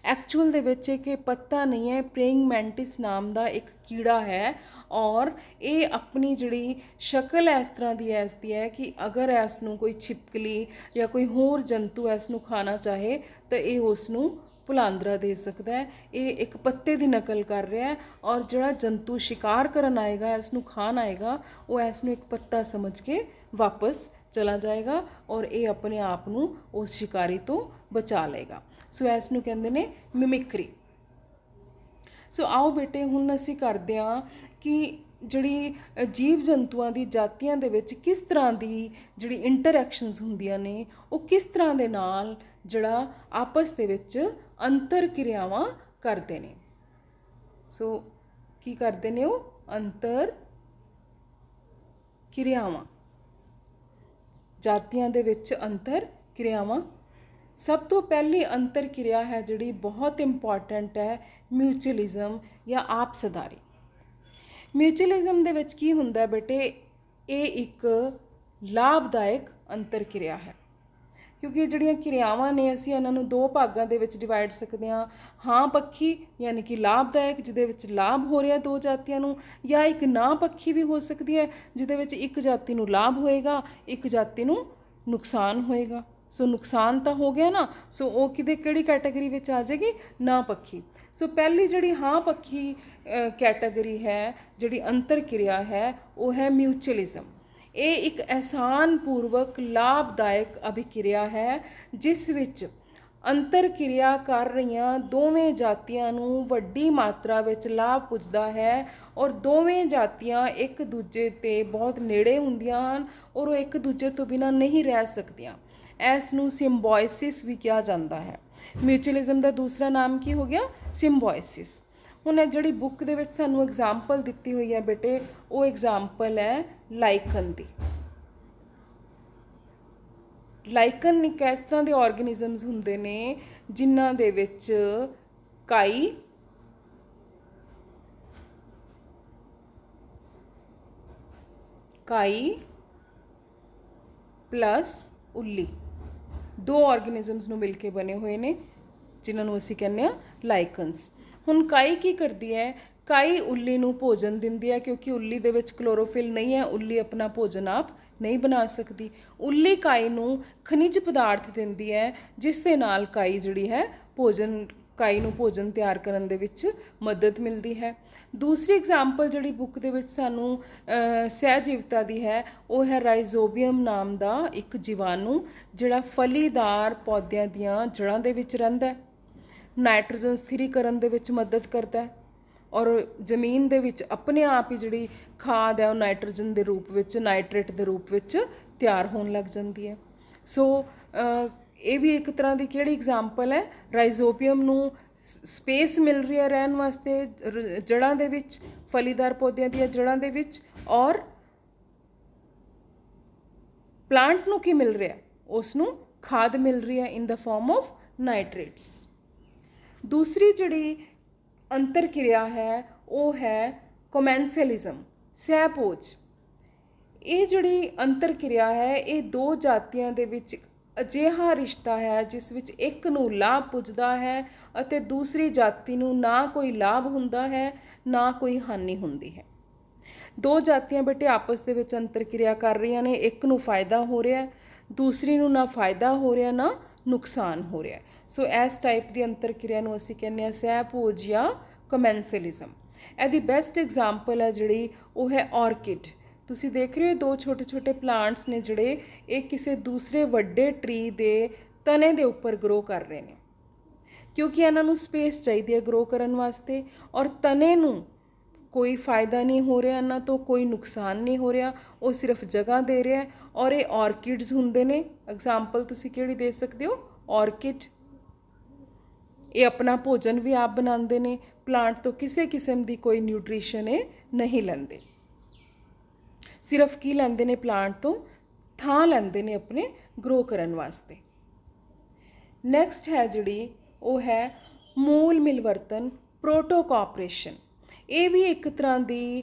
ਐਕਚੁਅਲ ਦੇ ਵਿੱਚ ਇਹ ਪੱਤਾ ਨਹੀਂ ਹੈ, ਪ੍ਰੇਇੰਗ ਮੈਂਟਿਸ ਨਾਮ ਦਾ ਇੱਕ ਕੀੜਾ ਹੈ ਔਰ ਇਹ ਆਪਣੀ ਜਿਹੜੀ ਸ਼ਕਲ ਇਸ ਤਰ੍ਹਾਂ ਦੀ ਐਸਦੀ ਹੈ ਕਿ ਅਗਰ ਇਸ ਨੂੰ ਕੋਈ ਛਿਪਕਲੀ ਜਾਂ ਕੋਈ ਹੋਰ ਜੰਤੂ ਇਸ ਨੂੰ ਖਾਣਾ ਚਾਹੇ ਤਾਂ ਇਹ ਉਸ ਨੂੰ ਭੁਲਾਂਦਰਾ ਦੇ ਸਕਦਾ ਹੈ। ਇਹ ਇੱਕ ਪੱਤੇ ਦੀ ਨਕਲ ਕਰ ਰਿਹਾ ਹੈ ਔਰ ਜਿਹੜਾ ਜੰਤੂ ਸ਼ਿਕਾਰ ਕਰਨ ਆਏਗਾ, ਇਸ ਨੂੰ ਖਾਣ ਆਏਗਾ, ਉਹ ਇਸ ਨੂੰ ਇੱਕ ਪੱਤਾ ਸਮਝ ਕੇ ਵਾਪਸ ਚਲਾ ਜਾਏਗਾ ਔਰ ਇਹ ਆਪਣੇ ਆਪ ਨੂੰ ਉਸ ਸ਼ਿਕਾਰੀ ਤੋਂ ਬਚਾ ਲਏਗਾ। ਸੋ ਇਸ ਨੂੰ ਕਹਿੰਦੇ ਨੇ ਮਿਮਿਕਰੀ। ਸੋ ਆਓ ਬੇਟੇ ਹੁਣ ਅਸੀਂ ਕਰਦੇ ਹਾਂ ਕਿ ਜਿਹੜੀ ਜੀਵ ਜੰਤੂਆਂ ਦੀ ਜਾਤੀਆਂ ਦੇ ਵਿੱਚ ਕਿਸ ਤਰ੍ਹਾਂ ਦੀ ਜਿਹੜੀ ਇੰਟਰੈਕਸ਼ਨਸ ਹੁੰਦੀਆਂ ਨੇ ਉਹ ਕਿਸ ਤਰ੍ਹਾਂ ਦੇ ਨਾਲ ਜਿਹੜਾ ਆਪਸ ਦੇ ਵਿੱਚ ਅੰਤਰ ਕਿਰਿਆਵਾਂ ਕਰਦੇ ਨੇ। ਸੋ ਕੀ ਕਰਦੇ ਨੇ ਉਹ ਅੰਤਰ ਕਿਰਿਆਵਾਂ, ਜਾਤੀਆਂ ਦੇ ਵਿੱਚ ਅੰਤਰ ਕਿਰਿਆਵਾਂ। ਸਭ ਤੋਂ ਪਹਿਲੀ ਅੰਤਰ ਕਿਰਿਆ ਹੈ ਜਿਹੜੀ ਬਹੁਤ ਇੰਪੋਰਟੈਂਟ ਹੈ ਮਿਊਚੁਅਲਿਜ਼ਮ ਜਾਂ ਆਪਸਦਾਰੀ। ਮਿਊਚੁਅਲਿਜ਼ਮ ਦੇ ਵਿੱਚ ਕੀ ਹੁੰਦਾ ਬੇਟੇ, ਇਹ ਇੱਕ ਲਾਭਦਾਇਕ ਅੰਤਰ ਕਿਰਿਆ ਹੈ, ਕਿਉਂਕਿ ਜਿਹੜੀਆਂ ਕਿਰਿਆਵਾਂ ਨੇ ਅਸੀਂ ਇਹਨਾਂ ਨੂੰ ਦੋ ਭਾਗਾਂ ਦੇ ਵਿੱਚ ਡਿਵਾਈਡ ਸਕਦੇ ਹਾਂ। ਹਾਂ ਪੱਖੀ ਯਾਨੀ ਕਿ ਲਾਭਦਾਇਕ ਜਿਹਦੇ ਵਿੱਚ ਲਾਭ ਹੋ ਰਿਹਾ ਦੋ ਜਾਤੀਆਂ ਨੂੰ, ਜਾਂ ਇੱਕ ਨਾ ਪੱਖੀ ਵੀ ਹੋ ਸਕਦੀ ਹੈ ਜਿਹਦੇ ਵਿੱਚ ਇੱਕ ਜਾਤੀ ਨੂੰ ਲਾਭ ਹੋਏਗਾ ਇੱਕ ਜਾਤੀ ਨੂੰ ਨੁਕਸਾਨ ਹੋਏਗਾ। ਸੋ ਨੁਕਸਾਨ ਤਾਂ ਹੋ ਗਿਆ ਨਾ, ਸੋ ਉਹ ਕਿਹੜੀ ਕੈਟਾਗਰੀ ਵਿੱਚ ਆ ਜਾਏਗੀ, ਨਾ ਪੱਖੀ। ਸੋ ਪਹਿਲੀ ਜਿਹੜੀ ਹਾਂ ਪੱਖੀ ਕੈਟਾਗਰੀ ਹੈ, ਜਿਹੜੀ ਅੰਤਰ ਕਿਰਿਆ ਹੈ, ਉਹ ਹੈ ਮਿਊਚੁਅਲਿਜ਼ਮ। ਇਹ ਇੱਕ ਅਹਿਸਾਨ ਪੂਰਵਕ ਲਾਭਦਾਇਕ ਅਭਿਕਿਰਿਆ ਹੈ ਜਿਸ ਵਿੱਚ ਅੰਤਰ ਕਿਰਿਆ ਕਰ ਰਹੀਆਂ ਦੋਵੇਂ ਜਾਤੀਆਂ ਨੂੰ ਵੱਡੀ ਮਾਤਰਾ ਵਿੱਚ ਲਾਭ ਪੁੱਜਦਾ ਹੈ ਔਰ ਦੋਵੇਂ ਜਾਤੀਆਂ ਇੱਕ ਦੂਜੇ 'ਤੇ ਬਹੁਤ ਨੇੜੇ ਹੁੰਦੀਆਂ ਹਨ ਔਰ ਉਹ ਇੱਕ ਦੂਜੇ ਤੋਂ ਬਿਨਾਂ ਨਹੀਂ ਰਹਿ ਸਕਦੀਆਂ। ਇਸ ਨੂੰ ਸਿੰਬੋਇਸਿਸ ਵੀ ਕਿਹਾ ਜਾਂਦਾ ਹੈ। ਮਿਊਚੁਅਲਿਜ਼ਮ ਦਾ ਦੂਸਰਾ ਨਾਮ ਕੀ ਹੋ ਗਿਆ, ਸਿੰਬੋਇਸਿਸ। ਹੁਣ ਇਹ ਜਿਹੜੀ ਬੁੱਕ ਦੇ ਵਿੱਚ ਸਾਨੂੰ ਐਗਜ਼ਾਮਪਲ ਦਿੱਤੀ ਹੋਈ ਹੈ ਬੇਟੇ, ਉਹ ਐਗਜ਼ਾਮਪਲ ਹੈ ਲਾਈਕਨ ਦੀ। ਲਾਈਕਨ ਇੱਕ ਇਸ ਤਰ੍ਹਾਂ ਦੇ ਆਰਗੇਨਿਜ਼ਮਸ ਹੁੰਦੇ ਨੇ ਜਿਨ੍ਹਾਂ ਦੇ ਵਿੱਚ ਕਾਈ ਪਲੱਸ ਉੱਲੀ ਦੋ ਆਰਗੇਨਿਜ਼ਮਸ ਨੂੰ ਮਿਲ ਕੇ ਬਣੇ ਹੋਏ ਨੇ ਜਿਨ੍ਹਾਂ ਨੂੰ ਅਸੀਂ ਕਹਿੰਦੇ ਹਾਂ ਲਾਈਕਨਸ। ਹੁਣ ਕਾਈ ਕੀ ਕਰਦੀ ਹੈ, ਕਾਈ ਉੱਲੀ ਨੂੰ ਭੋਜਨ ਦਿੰਦੀ ਹੈ ਕਿਉਂਕਿ ਉੱਲੀ ਦੇ ਵਿੱਚ ਕਲੋਰੋਫਿਲ ਨਹੀਂ ਹੈ, ਉੱਲੀ ਆਪਣਾ ਭੋਜਨ ਆਪ ਨਹੀਂ ਬਣਾ ਸਕਦੀ। ਉੱਲੀ ਕਾਈ ਨੂੰ ਖਣਿਜ ਪਦਾਰਥ ਦਿੰਦੀ ਹੈ ਜਿਸ ਦੇ ਨਾਲ ਕਾਈ ਜਿਹੜੀ ਹੈ ਕਾਈ ਨੂੰ ਭੋਜਨ ਤਿਆਰ ਕਰਨ ਦੇ ਵਿੱਚ ਮਦਦ ਮਿਲਦੀ ਹੈ। ਦੂਸਰੀ ਐਗਜ਼ਾਮਪਲ ਜਿਹੜੀ ਬੁੱਕ ਦੇ ਵਿੱਚ ਸਾਨੂੰ ਸਹਿਜੀਵਤਾ ਦੀ ਹੈ, ਉਹ ਹੈ ਰਾਈਜ਼ੋਬੀਅਮ ਨਾਮ ਦਾ ਇੱਕ ਜੀਵਾਣੂ ਜਿਹੜਾ ਫਲੀਦਾਰ ਪੌਦਿਆਂ ਦੀਆਂ ਜੜ੍ਹਾਂ ਦੇ ਵਿੱਚ ਰਹਿੰਦਾ, ਨਾਈਟ੍ਰੋਜਨ ਸਥਿਰੀਕਰਨ ਦੇ ਵਿੱਚ ਮਦਦ ਕਰਦਾ ਹੈ ਔਰ ਜ਼ਮੀਨ ਦੇ ਵਿੱਚ ਆਪਣੇ ਆਪ ਹੀ ਜਿਹੜੀ ਖਾਦ ਹੈ ਉਹ ਨਾਈਟ੍ਰੋਜਨ ਦੇ ਰੂਪ ਵਿੱਚ, ਨਾਈਟ੍ਰੇਟ ਦੇ ਰੂਪ ਵਿੱਚ ਤਿਆਰ ਹੋਣ ਲੱਗ ਜਾਂਦੀ ਹੈ। ਸੋ ਇਹ ਵੀ ਇੱਕ ਤਰ੍ਹਾਂ ਦੀ ਕਿਹੜੀ ਐਗਜ਼ਾਮਪਲ ਹੈ, ਰਾਈਜ਼ੋਬੀਅਮ ਨੂੰ ਸਪੇਸ ਮਿਲ ਰਹੀ ਹੈ ਰਹਿਣ ਵਾਸਤੇ ਜੜ੍ਹਾਂ ਦੇ ਵਿੱਚ, ਫਲੀਦਾਰ ਪੌਦਿਆਂ ਦੀਆਂ ਜੜ੍ਹਾਂ ਦੇ ਵਿੱਚ, ਔਰ ਪਲਾਂਟ ਨੂੰ ਕੀ ਮਿਲ ਰਿਹਾ, ਉਸ ਨੂੰ ਖਾਦ ਮਿਲ ਰਹੀ ਹੈ ਇਨ ਦਾ ਫਾਰਮ ਆਫ ਨਾਈਟ੍ਰੇਟਸ। ਦੂਸਰੀ ਜਿਹੜੀ ਅੰਤਰ ਕਿਰਿਆ ਹੈ ਉਹ ਹੈ ਕੋਮੈਂਸਲਿਜ਼ਮ, ਸਹਿਭੋਜ। ਇਹ ਜਿਹੜੀ ਅੰਤਰ ਕਿਰਿਆ ਹੈ ਇਹ ਦੋ ਜਾਤੀਆਂ ਦੇ ਵਿੱਚ ਅਜਿਹਾ ਰਿਸ਼ਤਾ ਹੈ ਜਿਸ ਵਿੱਚ ਇੱਕ ਨੂੰ ਲਾਭ ਪੁੱਜਦਾ ਹੈ ਅਤੇ ਦੂਸਰੀ ਜਾਤੀ ਨੂੰ ਨਾ ਕੋਈ ਲਾਭ ਹੁੰਦਾ ਹੈ ਨਾ ਕੋਈ ਹਾਨੀ ਹੁੰਦੀ ਹੈ। ਦੋ ਜਾਤੀਆਂ ਬੇਟੇ ਆਪਸ ਦੇ ਵਿੱਚ ਅੰਤਰ ਕਿਰਿਆ ਕਰ ਰਹੀਆਂ ਨੇ, ਇੱਕ ਨੂੰ ਫਾਇਦਾ ਹੋ ਰਿਹਾ, ਦੂਸਰੀ ਨੂੰ ਨਾ ਫਾਇਦਾ ਹੋ ਰਿਹਾ ਨਾ ਨੁਕਸਾਨ ਹੋ ਰਿਹਾ। ਸੋ ਇਸ ਟਾਈਪ ਦੀ ਅੰਤਰ ਕਿਰਿਆ ਨੂੰ ਅਸੀਂ ਕਹਿੰਦੇ ਹਾਂ ਸਹਿਭੋਜ ਜਾਂ ਕੋਮੈਂਸਲਿਜ਼ਮ। ਇਹਦੀ ਬੈਸਟ ਐਗਜ਼ਾਮਪਲ ਹੈ ਜਿਹੜੀ ਉਹ ਹੈ ਆਰਕਿਡ। ਤੁਸੀਂ ਦੇਖ ਰਹੇ ਹੋ ਦੋ ਛੋਟੇ ਛੋਟੇ ਪਲਾਂਟਸ ਨੇ ਜਿਹੜੇ ਇਹ ਕਿਸੇ ਦੂਸਰੇ ਵੱਡੇ ਟਰੀ ਦੇ ਤਣੇ ਦੇ ਉੱਪਰ ਗਰੋ ਕਰ ਰਹੇ ਨੇ ਕਿਉਂਕਿ ਇਹਨਾਂ ਨੂੰ ਸਪੇਸ ਚਾਹੀਦੀ ਹੈ ਗਰੋ ਕਰਨ ਵਾਸਤੇ ਔਰ ਤਣੇ ਨੂੰ ਕੋਈ ਫਾਇਦਾ ਨਹੀਂ ਹੋ ਰਿਹਾ, ਇਹਨਾਂ ਤੋਂ ਕੋਈ ਨੁਕਸਾਨ ਨਹੀਂ ਹੋ ਰਿਹਾ, ਉਹ ਸਿਰਫ ਜਗ੍ਹਾ ਦੇ ਰਿਹਾ ਔਰ ਇਹ ਆਰਕਿਡਸ ਹੁੰਦੇ ਨੇ। ਐਗਜ਼ਾਮਪਲ ਤੁਸੀਂ ਕਿਹੜੀ ਦੇ ਸਕਦੇ ਹੋ, ਆਰਕਿਡ। ਇਹ ਆਪਣਾ ਭੋਜਨ ਵੀ ਆਪ ਬਣਾਉਂਦੇ ਨੇ, ਪਲਾਂਟ ਤੋਂ ਕਿਸੇ ਕਿਸਮ ਦੀ ਕੋਈ ਨਿਊਟ੍ਰੀਸ਼ਨ ਇਹ ਨਹੀਂ ਲੈਂਦੇ, ਸਿਰਫ ਕੀ ਲੈਂਦੇ ਨੇ, ਪਲਾਂਟ ਤੋਂ ਥਾਂ ਲੈਂਦੇ ਨੇ ਆਪਣੇ ਗਰੋ ਕਰਨ ਵਾਸਤੇ। ਨੈਕਸਟ ਹੈ ਜਿਹੜੀ ਉਹ ਹੈ ਮੂਲ ਮਿਲਵਰਤਨ, ਪ੍ਰੋਟੋਕੋਪਰੇਸ਼ਨ। ਇਹ ਵੀ ਇੱਕ ਤਰ੍ਹਾਂ ਦੀ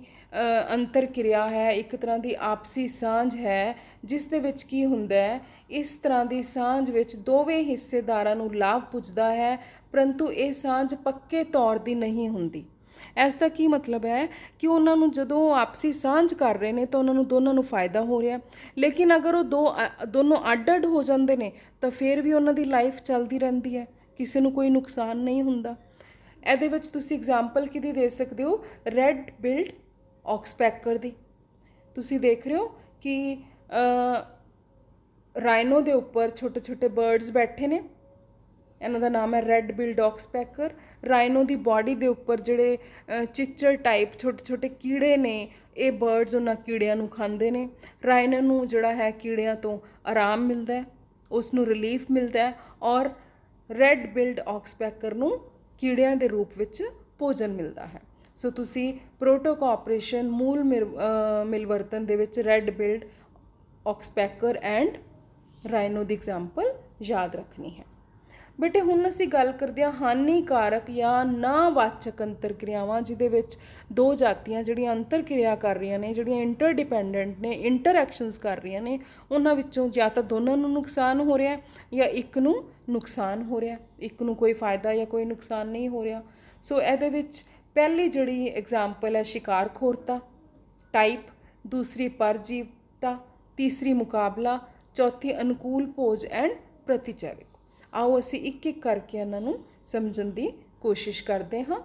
ਅੰਤਰ ਕਿਰਿਆ ਹੈ, ਇੱਕ ਤਰ੍ਹਾਂ ਦੀ ਆਪਸੀ ਸਾਂਝ ਹੈ ਜਿਸ ਦੇ ਵਿੱਚ ਕੀ ਹੁੰਦਾ ਹੈ, ਇਸ ਤਰ੍ਹਾਂ ਦੀ ਸਾਂਝ ਵਿੱਚ ਦੋਵੇਂ ਹਿੱਸੇਦਾਰਾਂ ਨੂੰ ਲਾਭ ਪੁੱਜਦਾ ਹੈ ਪਰੰਤੂ ਇਹ ਸਾਂਝ ਪੱਕੇ ਤੌਰ ਦੀ ਨਹੀਂ ਹੁੰਦੀ। ਇਸ ਦਾ ਕੀ ਮਤਲਬ ਹੈ ਕਿ ਉਹਨਾਂ ਨੂੰ ਜਦੋਂ ਆਪਸੀ ਸਾਂਝ ਕਰ ਰਹੇ ਨੇ ਤਾਂ ਉਹਨਾਂ ਨੂੰ ਦੋਨਾਂ ਨੂੰ ਫਾਇਦਾ ਹੋ ਰਿਹਾ, ਲੇਕਿਨ ਅਗਰ ਉਹ ਦੋਨੋਂ ਅੱਡ-ਅੱਡ ਹੋ ਜਾਂਦੇ ਨੇ ਤਾਂ ਫਿਰ ਵੀ ਉਹਨਾਂ ਦੀ ਲਾਈਫ ਚੱਲਦੀ ਰਹਿੰਦੀ ਹੈ, ਕਿਸੇ ਨੂੰ ਕੋਈ ਨੁਕਸਾਨ ਨਹੀਂ ਹੁੰਦਾ। ਇਹਦੇ ਵਿੱਚ ਤੁਸੀਂ ਐਗਜ਼ਾਮਪਲ ਕਿਹਦੀ ਦੇ ਸਕਦੇ ਹੋ, ਰੈੱਡ ਬਿਲਡ ਆਕਸਪੈਕਰ ਦੀ। ਤੁਸੀਂ ਦੇਖ ਰਹੇ ਹੋ ਕਿ ਰਾਈਨੋ ਦੇ ਉੱਪਰ ਛੋਟੇ ਛੋਟੇ ਬਰਡਸ ਬੈਠੇ ਨੇ, ਇਹਨਾਂ ਦਾ ਨਾਮ ਹੈ ਰੈੱਡ ਬਿਲਡ ਔਕਸਪੈਕਰ। ਰਾਈਨੋ ਦੀ ਬਾਡੀ ਦੇ ਉੱਪਰ ਜਿਹੜੇ ਚਿੱਚੜ ਟਾਈਪ ਛੋਟੇ ਛੋਟੇ ਕੀੜੇ ਨੇ, ਇਹ ਬਰਡਸ ਉਹਨਾਂ ਕੀੜਿਆਂ ਨੂੰ ਖਾਂਦੇ ਨੇ। ਰਾਈਨੋ ਨੂੰ ਜਿਹੜਾ ਹੈ ਕੀੜਿਆਂ ਤੋਂ ਆਰਾਮ ਮਿਲਦਾ ਹੈ, ਉਸ ਨੂੰ ਰਿਲੀਫ ਮਿਲਦਾ ਹੈ, ਔਰ ਰੈੱਡ ਬਿਲਡ ਔਕਸਪੈਕਰ ਨੂੰ ਕੀੜਿਆਂ ਦੇ ਰੂਪ ਵਿੱਚ ਭੋਜਨ ਮਿਲਦਾ ਹੈ। ਸੋ ਤੁਸੀਂ ਪ੍ਰੋਟੋਕੋਪਰੇਸ਼ਨ ਮੂਲ ਮਿਲਵਰਤਨ ਦੇ ਵਿੱਚ red build ਔਕਸਪੈਕਰ and rhino the example ਯਾਦ ਰੱਖਣੀ ਹੈ। ਬੇਟੇ ਹੁਣ ਅਸੀਂ ਗੱਲ ਕਰਦੇ ਹਾਂ ਹਾਨੀਕਾਰਕ ਜਾਂ ਨਾਵਾਚਕ ਅੰਤਰਕਿਰਿਆਵਾਂ, ਜਿਹਦੇ ਵਿੱਚ ਦੋ ਜਾਤੀਆਂ ਜਿਹੜੀਆਂ ਅੰਤਰਕਿਰਿਆ ਕਰ ਰਹੀਆਂ ਨੇ, ਜਿਹੜੀਆਂ ਇੰਟਰਡਿਪੈਂਡੈਂਟ ਨੇ, ਇੰਟਰਐਕਸ਼ਨਸ ਕਰ ਰਹੀਆਂ ਨੇ, ਉਹਨਾਂ ਵਿੱਚੋਂ ਜਾਂ ਤਾਂ ਦੋਨਾਂ ਨੂੰ ਨੁਕਸਾਨ ਹੋ ਰਿਹਾ ਜਾਂ ਇੱਕ ਨੂੰ ਨੁਕਸਾਨ ਹੋ ਰਿਹਾ, ਇੱਕ ਨੂੰ ਕੋਈ ਫਾਇਦਾ ਜਾਂ ਕੋਈ ਨੁਕਸਾਨ ਨਹੀਂ ਹੋ ਰਿਹਾ। ਸੋ ਇਹਦੇ ਵਿੱਚ ਪਹਿਲੀ ਜਿਹੜੀ ਐਗਜ਼ਾਮਪਲ ਹੈ ਸ਼ਿਕਾਰਖੋਰਤਾ ਟਾਈਪ, ਦੂਸਰੀ ਪਰਜੀਵਤਾ, ਤੀਸਰੀ ਮੁਕਾਬਲਾ, ਚੌਥੀ ਅਨੁਕੂਲ ਭੋਜ ਐਂਡ ਪ੍ਰਤੀਚੈਵਿਕ। ਆਓ ਅਸੀਂ ਇੱਕ ਇੱਕ ਕਰਕੇ ਇਹਨਾਂ ਨੂੰ ਸਮਝਣ ਦੀ ਕੋਸ਼ਿਸ਼ ਕਰਦੇ ਹਾਂ।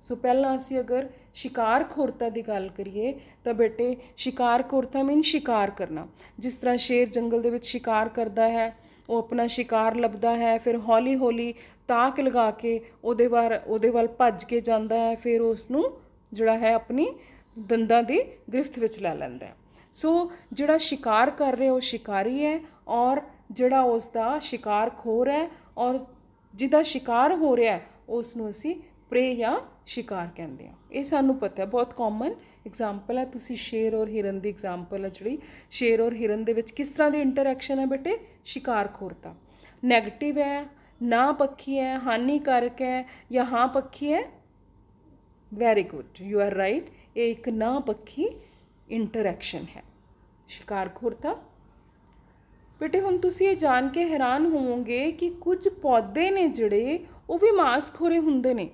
ਸੋ ਪਹਿਲਾਂ ਅਸੀਂ ਅਗਰ ਸ਼ਿਕਾਰਖੋਰਤਾ ਦੀ ਗੱਲ ਕਰੀਏ ਤਾਂ ਬੇਟੇ ਸ਼ਿਕਾਰਖੋਰਤਾ ਮੀਨ ਸ਼ਿਕਾਰ ਕਰਨਾ। ਜਿਸ ਤਰ੍ਹਾਂ ਸ਼ੇਰ ਜੰਗਲ ਦੇ ਵਿੱਚ ਸ਼ਿਕਾਰ ਕਰਦਾ ਹੈ, ਉਹ ਆਪਣਾ ਸ਼ਿਕਾਰ ਲੱਭਦਾ ਹੈ, ਫਿਰ ਹੌਲੀ ਹੌਲੀ ਤਾਕ ਲਗਾ ਕੇ ਉਹਦੇ ਵੱਲ ਭੱਜ ਕੇ ਜਾਂਦਾ ਹੈ, ਫਿਰ ਉਸ ਨੂੰ ਜਿਹੜਾ ਹੈ ਆਪਣੀ ਦੰਦਾਂ ਦੀ ਗ੍ਰਿਫਤ ਵਿੱਚ ਲੈ ਲੈਂਦਾ ਹੈ। ਸੋ ਜਿਹੜਾ ਸ਼ਿਕਾਰ ਕਰ ਰਿਹਾ ਉਹ ਸ਼ਿਕਾਰੀ ਹੈ, ਔਰ ਜਿਹੜਾ ਉਸ ਦਾ ਸ਼ਿਕਾਰਖੋਰ ਹੈ ਔਰ ਜਿਹਦਾ ਸ਼ਿਕਾਰ ਹੋ ਰਿਹਾ ਉਸ ਨੂੰ ਅਸੀਂ ਪ੍ਰੇ ਜਾਂ ਸ਼ਿਕਾਰ ਕਹਿੰਦੇ ਹਾਂ। ਇਹ ਸਾਨੂੰ ਪਤਾ ਹੈ, ਬਹੁਤ ਕਾਮਨ ਐਗਜ਼ਾਮਪਲ ਹੈ। ਤੁਸੀਂ ਸ਼ੇਰ ਔਰ ਹਿਰਨ ਦੀ ਐਗਜ਼ਾਮਪਲ ਹੈ ਜਿਹੜੀ, ਸ਼ੇਰ ਔਰ ਹਿਰਨ ਦੇ ਵਿੱਚ ਕਿਸ ਤਰ੍ਹਾਂ ਦੀ ਇੰਟਰੈਕਸ਼ਨ ਹੈ ਬੇਟੇ? ਸ਼ਿਕਾਰਖੋਰਤਾ। ਨੈਗੇਟਿਵ ਹੈ, ਨਾ ਪੱਖੀ ਹੈ, ਹਾਨੀਕਾਰਕ ਹੈ ਜਾਂ ਹਾਂ ਪੱਖੀ ਹੈ? Very good, you are right, ਇਹ ਇੱਕ ਨਾ ਪੱਖੀ ਇੰਟਰੈਕਸ਼ਨ ਹੈ ਸ਼ਿਕਾਰਖੋਰਤਾ। ਬੇਟੇ ਹੁਣ ਤੁਸੀਂ ਇਹ ਜਾਣ ਕੇ ਹੈਰਾਨ ਹੋਵੋਗੇ ਕਿ ਕੁਝ ਪੌਦੇ ਨੇ ਜਿਹੜੇ ਉਹ ਵੀ ਮਾਸਖੋਰੇ ਹੁੰਦੇ ਨੇ,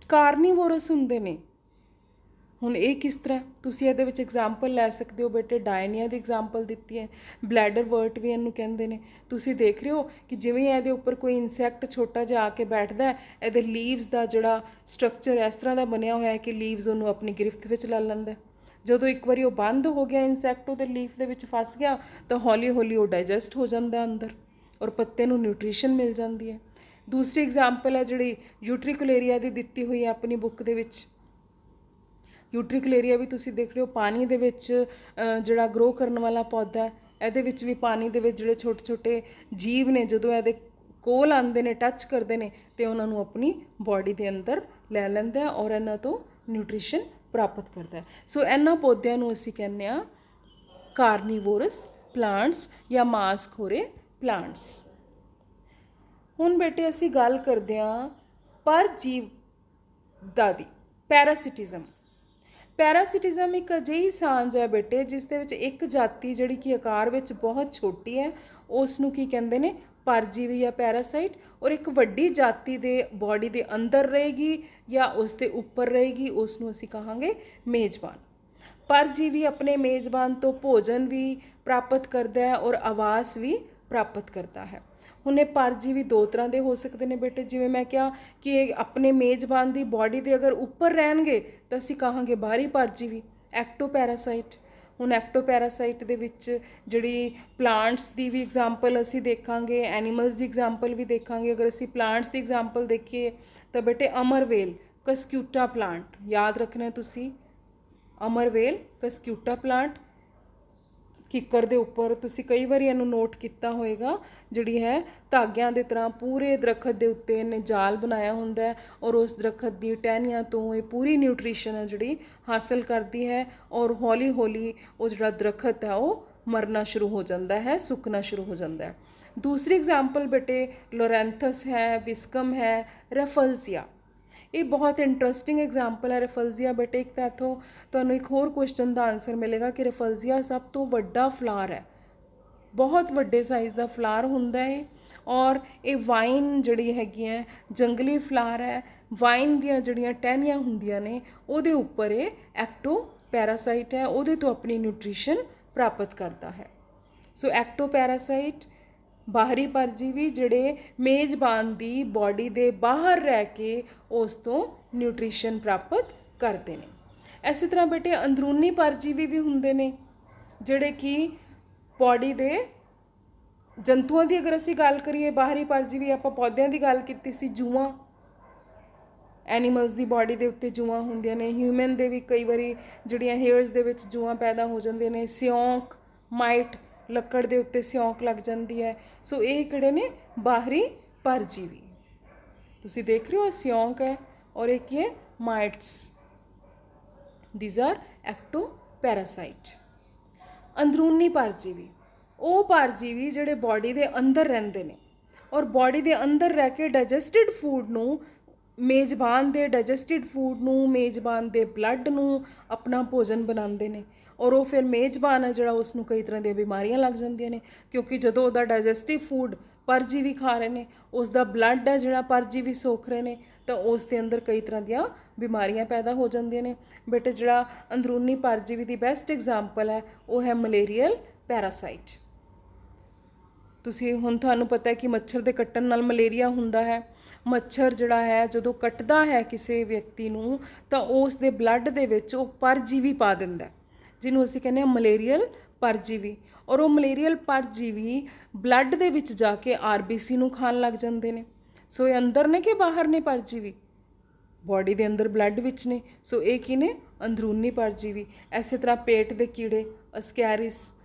ਕਾਰਨੀਵੋਰਸ ਹੁੰਦੇ ਨੇ। ਹੁਣ ਇਹ ਕਿਸ ਤਰ੍ਹਾਂ? ਤੁਸੀਂ ਇਹਦੇ ਵਿੱਚ ਐਗਜ਼ਾਮਪਲ ਲੈ ਸਕਦੇ ਹੋ ਬੇਟੇ, ਡਾਇਨੀਆ ਦੀ ਐਗਜ਼ਾਮਪਲ ਦਿੱਤੀ ਹੈ, ਬਲੈਡਰ ਵਰਟ ਵੀ ਇਹਨੂੰ ਕਹਿੰਦੇ ਨੇ। ਤੁਸੀਂ ਦੇਖ ਰਹੇ ਹੋ ਕਿ ਜਿਵੇਂ ਇਹਦੇ ਉੱਪਰ ਕੋਈ ਇਨਸੈਕਟ ਛੋਟਾ ਜਿਹਾ ਆ ਕੇ ਬੈਠਦਾ ਹੈ, ਇਹਦੇ ਲੀਵਸ ਦਾ ਜਿਹੜਾ ਸਟਰਕਚਰ ਇਸ ਤਰ੍ਹਾਂ ਦਾ ਬਣਿਆ ਹੋਇਆ ਹੈ ਕਿ ਲੀਵਸ ਉਹਨੂੰ ਆਪਣੀ ਗ੍ਰਿਫਤ ਵਿੱਚ ਲੈ ਲੈਂਦਾ। ਜਦੋਂ ਇੱਕ ਵਾਰੀ ਉਹ ਬੰਦ ਹੋ ਗਿਆ, ਇਨਸੈਕਟ ਉਹਦੇ ਲੀਫ ਦੇ ਵਿੱਚ ਫਸ ਗਿਆ, ਤਾਂ ਹੌਲੀ ਹੌਲੀ ਉਹ ਡਾਈਜੈਸਟ ਹੋ ਜਾਂਦਾ ਅੰਦਰ ਔਰ ਪੱਤੇ ਨੂੰ ਨਿਊਟ੍ਰੀਸ਼ਨ ਮਿਲ ਜਾਂਦੀ ਹੈ। ਦੂਸਰੀ ਐਗਜ਼ਾਮਪਲ ਹੈ ਜਿਹੜੀ ਯੂਟ੍ਰੀਕੁਲੇਰੀਆ ਦੀ ਦਿੱਤੀ ਹੋਈ ਹੈ ਆਪਣੀ ਬੁੱਕ ਦੇ ਵਿੱਚ। ਯੂਟ੍ਰੀਕੁਲੇਰੀਆ ਵੀ ਤੁਸੀਂ ਦੇਖ ਰਹੇ ਹੋ ਪਾਣੀ ਦੇ ਵਿੱਚ ਜਿਹੜਾ ਗਰੋ ਕਰਨ ਵਾਲਾ ਪੌਦਾ ਹੈ। ਇਹਦੇ ਵਿੱਚ ਵੀ ਪਾਣੀ ਦੇ ਵਿੱਚ ਜਿਹੜੇ ਛੋਟੇ ਛੋਟੇ ਜੀਵ ਨੇ, ਜਦੋਂ ਇਹਦੇ ਕੋਲ ਆਉਂਦੇ ਨੇ, ਟੱਚ ਕਰਦੇ ਨੇ, ਤੇ ਉਹਨਾਂ ਨੂੰ ਆਪਣੀ ਬਾਡੀ ਦੇ ਅੰਦਰ ਲੈ ਲੈਂਦਾ ਔਰ ਇਹਨਾਂ ਤੋਂ ਨਿਊਟ੍ਰੀਸ਼ਨ ਪ੍ਰਾਪਤ ਕਰਦਾ ਹੈ। ਸੋ ਇਹਨਾਂ ਪੌਦਿਆਂ ਨੂੰ ਅਸੀਂ ਕਹਿੰਦੇ ਹਾਂ ਕਾਰਨੀਵੋਰਸ ਪਲਾਂਟਸ ਜਾਂ ਮਾਸਖੋਰੇ ਪਲਾਂਟਸ। ਹੁਣ ਬੇਟੇ ਅਸੀਂ ਗੱਲ ਕਰਦੇ ਹਾਂ ਪਰਜੀਵਤਾ ਦੀ, ਪੈਰਾਸਿਟਿਜ਼ਮ। ਪੈਰਾਸਿਟਿਜ਼ਮ ਇੱਕ ਅਜਿਹੀ ਸਾਂਝ ਹੈ ਬੇਟੇ ਜਿਸ ਦੇ ਵਿੱਚ ਇੱਕ ਜਾਤੀ ਜਿਹੜੀ ਕਿ ਆਕਾਰ ਵਿੱਚ ਬਹੁਤ ਛੋਟੀ ਹੈ, ਉਸ ਨੂੰ ਕੀ ਕਹਿੰਦੇ ਨੇ? ਪਰਜੀਵੀ ਜਾਂ ਪੈਰਾਸਾਈਟ। ਔਰ ਇੱਕ ਵੱਡੀ ਜਾਤੀ ਦੇ ਬਾਡੀ ਦੇ ਅੰਦਰ ਰਹੇਗੀ ਜਾਂ ਉਸ ਦੇ ਉੱਪਰ ਰਹੇਗੀ, ਉਸ ਨੂੰ ਅਸੀਂ ਕਹਾਂਗੇ ਮੇਜ਼ਬਾਨ। ਪਰਜੀਵੀ ਆਪਣੇ ਮੇਜ਼ਬਾਨ ਤੋਂ ਭੋਜਨ ਵੀ ਪ੍ਰਾਪਤ ਕਰਦਾ ਹੈ ਔਰ ਆਵਾਸ ਵੀ ਪ੍ਰਾਪਤ ਕਰਦਾ ਹੈ। ਹੁਣ ਇਹ ਪਰਜੀਵੀ ਦੋ ਤਰ੍ਹਾਂ ਦੇ ਹੋ ਸਕਦੇ ਨੇ ਬੇਟੇ, ਜਿਵੇਂ ਮੈਂ ਕਿਹਾ ਕਿ ਇਹ ਆਪਣੇ ਮੇਜ਼ਬਾਨ ਦੀ ਬਾਡੀ ਦੇ ਅਗਰ ਉੱਪਰ ਰਹਿਣਗੇ ਤਾਂ ਅਸੀਂ ਕਹਾਂਗੇ ਬਾਹਰੀ ਪਰਜੀਵੀ, ਐਕਟੋਪੈਰਾਸਾਈਟ। ਹੁਣ ਐਕਟੋਪੈਰਾਸਾਈਟ ਦੇ ਵਿੱਚ ਜਿਹੜੀ ਪਲਾਂਟਸ ਦੀ ਵੀ ਐਗਜ਼ਾਮਪਲ ਅਸੀਂ ਦੇਖਾਂਗੇ, ਐਨੀਮਲਸ ਦੀ ਐਗਜ਼ਾਮਪਲ ਵੀ ਦੇਖਾਂਗੇ। ਅਗਰ ਅਸੀਂ ਪਲਾਂਟਸ ਦੀ ਐਗਜ਼ਾਮਪਲ ਦੇਖੀਏ ਤਾਂ ਬੇਟੇ ਅਮਰਵੇਲ, ਕਸਕਿਊਟਾ ਪਲਾਂਟ, ਯਾਦ ਰੱਖਣਾ ਤੁਸੀਂ, ਅਮਰਵੇਲ ਕਸਕਿਊਟਾ ਪਲਾਂਟ। ਕਿੱਕਰ ਦੇ ਉੱਪਰ ਤੁਸੀਂ ਕਈ ਵਾਰੀ ਇਹਨੂੰ ਨੋਟ ਕੀਤਾ ਹੋਏਗਾ, ਜਿਹੜੀ ਹੈ ਧਾਗਿਆਂ ਦੇ ਤਰ੍ਹਾਂ ਪੂਰੇ ਦਰਖਤ ਦੇ ਉੱਤੇ ਇਹਨੇ ਜਾਲ ਬਣਾਇਆ ਹੁੰਦਾ ਹੈ ਔਰ ਉਸ ਦਰਖਤ ਦੀ ਟਹਿਣੀਆਂ ਤੋਂ ਇਹ ਪੂਰੀ ਨਿਊਟ੍ਰੀਸ਼ਨ ਹੈ ਜਿਹੜੀ ਹਾਸਲ ਕਰਦੀ ਹੈ ਔਰ ਹੌਲੀ ਹੌਲੀ ਉਹ ਜਿਹੜਾ ਦਰਖਤ ਹੈ ਉਹ ਮਰਨਾ ਸ਼ੁਰੂ ਹੋ ਜਾਂਦਾ ਹੈ, ਸੁੱਕਣਾ ਸ਼ੁਰੂ ਹੋ ਜਾਂਦਾ ਹੈ। ਦੂਸਰੀ ਐਗਜ਼ਾਮਪਲ ਬੇਟੇ ਲੋਰੈਂਥਸ ਹੈ, ਵਿਸਕਮ ਹੈ, ਰੈਫਲਸੀਆ। ਇਹ ਬਹੁਤ ਇੰਟਰਸਟਿੰਗ ਐਗਜ਼ਾਮਪਲ ਹੈ ਰੈਫਲਸੀਆ ਬੇਟੇ। ਇੱਕ ਤਾਂ ਇੱਥੋਂ ਤੁਹਾਨੂੰ ਇੱਕ ਹੋਰ ਕੁਐਸਚਨ ਦਾ ਆਨਸਰ ਮਿਲੇਗਾ ਕਿ ਰੈਫਲਸੀਆ ਸਭ ਤੋਂ ਵੱਡਾ ਫਲਾਰ ਹੈ, ਬਹੁਤ ਵੱਡੇ ਸਾਈਜ਼ ਦਾ ਫਲਾਰ ਹੁੰਦਾ ਹੈ ਔਰ ਇਹ ਵਾਈਨ ਜਿਹੜੀ ਹੈਗੀ ਹੈ ਜੰਗਲੀ ਫਲਾਰ ਹੈ। ਵਾਈਨ ਦੀਆਂ ਜਿਹੜੀਆਂ ਟਹਿਣੀਆਂ ਹੁੰਦੀਆਂ ਨੇ ਉਹਦੇ ਉੱਪਰ ਇਹ ਐਕਟੋਪੈਰਾਸਾਈਟ ਹੈ, ਉਹਦੇ ਤੋਂ ਆਪਣੀ ਨਿਊਟ੍ਰੀਸ਼ਨ ਪ੍ਰਾਪਤ ਕਰਦਾ ਹੈ। ਸੋ ਐਕਟੋਪੈਰਾਸਾਈਟ ਬਾਹਰੀ ਪਰਜੀਵੀ ਜਿਹੜੇ ਮੇਜ਼ਬਾਨ ਦੀ ਬਾਡੀ ਦੇ ਬਾਹਰ ਰਹਿ ਕੇ ਉਸ ਤੋਂ ਨਿਊਟ੍ਰੀਸ਼ਨ ਪ੍ਰਾਪਤ ਕਰਦੇ ਨੇ। ਇਸੇ ਤਰ੍ਹਾਂ ਬੇਟੇ ਅੰਦਰੂਨੀ ਪਰਜੀਵੀ ਵੀ ਹੁੰਦੇ ਨੇ ਜਿਹੜੇ ਕਿ ਬਾਡੀ ਦੇ ਜੰਤੂਆਂ ਦੀ ਅਗਰ ਅਸੀਂ ਗੱਲ ਕਰੀਏ, ਬਾਹਰੀ ਪਰਜੀਵੀ ਆਪਾਂ ਪੌਦਿਆਂ ਦੀ ਗੱਲ ਕੀਤੀ ਸੀ, ਜੂਆਂ, ਐਨੀਮਲਸ ਦੀ ਬਾਡੀ ਦੇ ਉੱਤੇ ਜੂਆਂ ਹੁੰਦੀਆਂ ਨੇ। ਹਿਊਮਨ ਦੇ ਵੀ ਕਈ ਵਾਰੀ ਜਿਹੜੀਆਂ ਹੇਅਰਸ ਦੇ ਵਿੱਚ ਜੂਆਂ ਪੈਦਾ ਹੋ ਜਾਂਦੀਆਂ ਨੇ। ਸਿਉਂਕ, ਮਾਈਟ, ਲੱਕੜ ਦੇ ਉੱਤੇ ਸਿਉਂਕ ਲੱਗ ਜਾਂਦੀ ਹੈ। ਸੋ ਇਹ ਕਿਹੜੇ ਨੇ? ਬਾਹਰੀ ਪਰਜੀਵੀ। ਤੁਸੀਂ ਦੇਖ ਰਹੇ ਹੋ ਸਿਉਂਕ ਹੈ ਔਰ ਇਹ ਕੀ ਹੈ? ਮਾਈਟਸ। These are ectoparasite. ਅੰਦਰੂਨੀ ਪਰਜੀਵੀ, ਉਹ ਪਰਜੀਵੀ ਜਿਹੜੇ ਬਾਡੀ ਦੇ ਅੰਦਰ ਰਹਿੰਦੇ ਨੇ ਔਰ ਬਾਡੀ ਦੇ ਅੰਦਰ ਰਹਿ ਕੇ ਡਾਈਜੈਸਟਿਡ ਫੂਡ ਨੂੰ, ਮੇਜ਼ਬਾਨ ਦੇ ਡਾਈਜੈਸਟਿਡ ਫੂਡ ਨੂੰ, ਮੇਜ਼ਬਾਨ ਦੇ ਬਲੱਡ ਨੂੰ ਆਪਣਾ ਭੋਜਨ ਬਣਾਉਂਦੇ ਨੇ। ਔਰ ਉਹ ਫਿਰ ਮੇਜ਼ਬਾਨ ਹੈ ਜਿਹੜਾ, ਉਸ ਨੂੰ ਕਈ ਤਰ੍ਹਾਂ ਦੀਆਂ ਬਿਮਾਰੀਆਂ ਲੱਗ ਜਾਂਦੀਆਂ ਨੇ, ਕਿਉਂਕਿ ਜਦੋਂ ਉਹਦਾ ਡਾਈਜੈਸਟਿਵ ਫੂਡ ਪਰਜੀਵੀ ਖਾ ਰਹੇ ਨੇ, ਉਸ ਦਾ ਬਲੱਡ ਹੈ ਜਿਹੜਾ ਪਰਜੀਵੀ ਸੋਖ ਰਹੇ ਨੇ, ਤਾਂ ਉਸ ਦੇ ਅੰਦਰ ਕਈ ਤਰ੍ਹਾਂ ਦੀਆਂ ਬਿਮਾਰੀਆਂ ਪੈਦਾ ਹੋ ਜਾਂਦੀਆਂ ਨੇ। ਬੇਟੇ ਜਿਹੜਾ ਅੰਦਰੂਨੀ ਪਰਜੀਵੀ ਦੀ ਬੈਸਟ ਐਗਜ਼ਾਮਪਲ ਹੈ ਉਹ ਹੈ ਮਲੇਰੀਅਲ ਪੈਰਾਸਾਈਟ। ਤੁਸੀਂ ਹੁਣ ਤੁਹਾਨੂੰ ਪਤਾ ਹੈ ਕਿ ਮੱਛਰ ਦੇ ਕੱਟਣ ਨਾਲ ਮਲੇਰੀਆ ਹੁੰਦਾ ਹੈ। ਮੱਛਰ ਜਿਹੜਾ ਹੈ ਜਦੋਂ ਕੱਟਦਾ ਹੈ ਕਿਸੇ ਵਿਅਕਤੀ ਨੂੰ, ਤਾਂ ਉਸ ਦੇ ਬਲੱਡ ਦੇ ਵਿੱਚ ਉਹ ਪਰਜੀਵੀ ਪਾ ਦਿੰਦਾ, ਜਿਹਨੂੰ ਅਸੀਂ ਕਹਿੰਦੇ ਹਾਂ ਮਲੇਰੀਅਲ ਪਰਜੀਵੀ। ਔਰ ਉਹ ਮਲੇਰੀਅਲ ਪਰਜੀਵੀ ਬਲੱਡ ਦੇ ਵਿੱਚ ਜਾ ਕੇ ਆਰਬੀਸੀ ਨੂੰ ਖਾਣ ਲੱਗ ਜਾਂਦੇ ਨੇ। ਸੋ ਇਹ ਅੰਦਰ ਨੇ ਕਿ ਬਾਹਰ ਨੇ ਪਰਜੀਵੀ? ਬਾਡੀ ਦੇ ਅੰਦਰ ਬਲੱਡ ਵਿੱਚ ਨੇ। ਸੋ ਇਹ ਕੀ ਨੇ? ਅੰਦਰੂਨੀ ਪਰਜੀਵੀ। ਇਸੇ ਤਰ੍ਹਾਂ ਪੇਟ ਦੇ ਕੀੜੇ, ਅਸਕੈਰਿਸ,